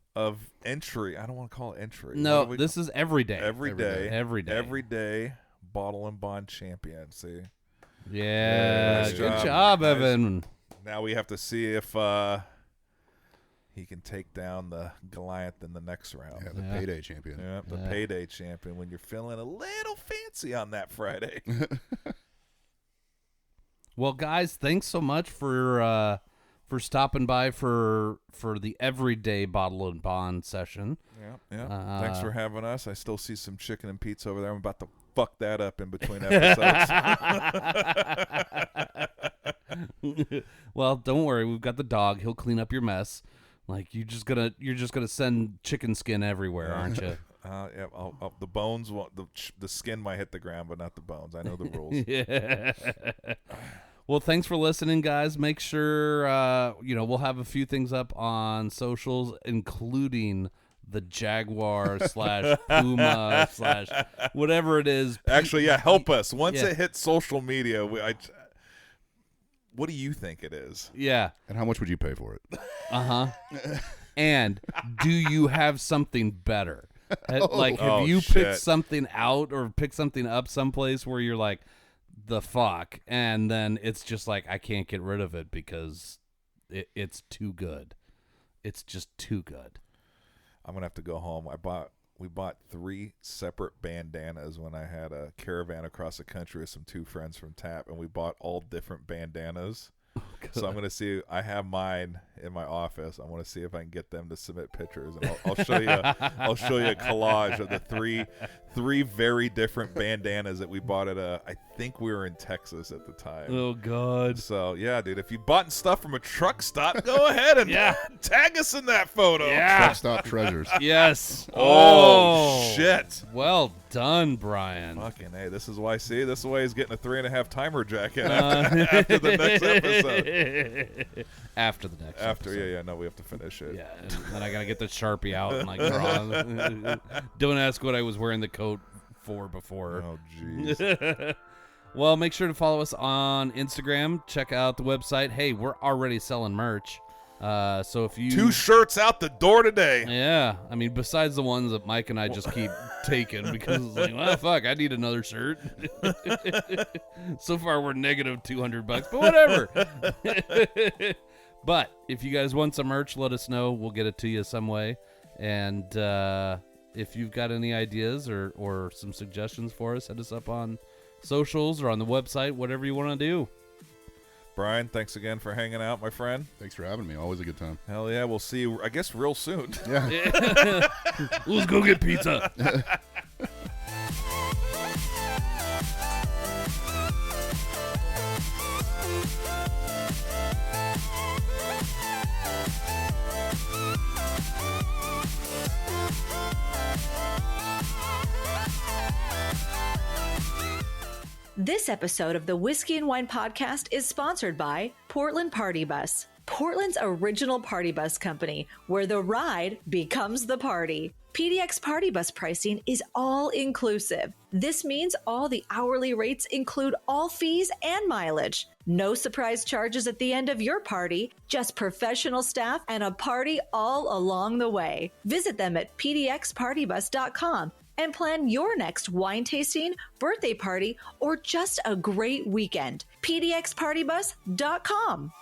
entry. I don't want to call it entry. No, this is every day. Every day. Every day. Bottle and Bond champion. See? Yeah. Nice Good job. job, Nice. Evan. Now we have to see if he can take down the Goliath in the next round. Yeah, the payday champion. Yeah, the payday champion when you're feeling a little fancy on that Friday. Well, guys, thanks so much for stopping by for the everyday Bottle and Bond session. Yeah. Thanks for having us. I still see some chicken and pizza over there. I'm about to fuck that up in between episodes. Well, don't worry. We've got the dog. He'll clean up your mess. Like you're just gonna send chicken skin everywhere, aren't you? Yeah. The bones, the skin might hit the ground, but not the bones. I know the rules. Yeah. Well, thanks for listening, guys. Make sure we'll have a few things up on socials, including the Jaguar / Puma / whatever it is. Actually, yeah, help us. Once Yeah. it hits social media, what do you think it is? Yeah. And how much would you pay for it? And do you have something better? Have you shit. picked something out or picked something up someplace where you're like, the fuck? And then it's just like, I can't get rid of it because it's too good. It's just too good. I'm gonna have to go home. We bought 3 separate bandanas when I had a caravan across the country with some 2 friends from TAP, and we bought all different bandanas. So I'm gonna see. I have mine in my office. I want to see if I can get them to submit pictures, and I'll show you. I'll show you a collage of the three very different bandanas that we bought at I think we were in Texas at the time. Oh God. So yeah, dude, if you bought stuff from a truck stop, go ahead and tag us in that photo. Yeah. Truckstop treasures. Yes. Oh shit. Well done, Brian. Fucking hey, this is why he's getting a 3.5 timer jacket after the next episode. After the next episode. No, we have to finish it. Yeah, and then I gotta get the Sharpie out and like draw. Don't ask what I was wearing the coat for before. Oh jeez. Well, make sure to follow us on Instagram. Check out the website. Hey, we're already selling merch. So if you 2 shirts out the door today. Yeah, I mean, besides the ones that Mike and I just keep taking because it's like, well, fuck, I need another shirt. So far, we're negative $200, but whatever. But if you guys want some merch, let us know. We'll get it to you some way. And if you've got any ideas or some suggestions for us, hit us up on socials or on the website, whatever you want to do. Brian, thanks again for hanging out, my friend. Thanks for having me. Always a good time. Hell yeah, we'll see you, I guess, real soon. Yeah. Let's go get pizza. This episode of the Whiskey and Wine podcast is sponsored by Portland Party Bus, Portland's original party bus company, where the ride becomes the party. PDX Party Bus pricing is all inclusive. This means all the hourly rates include all fees and mileage. No surprise charges at the end of your party, just professional staff and a party all along the way. Visit them at pdxpartybus.com and plan your next wine tasting, birthday party, or just a great weekend. pdxpartybus.com.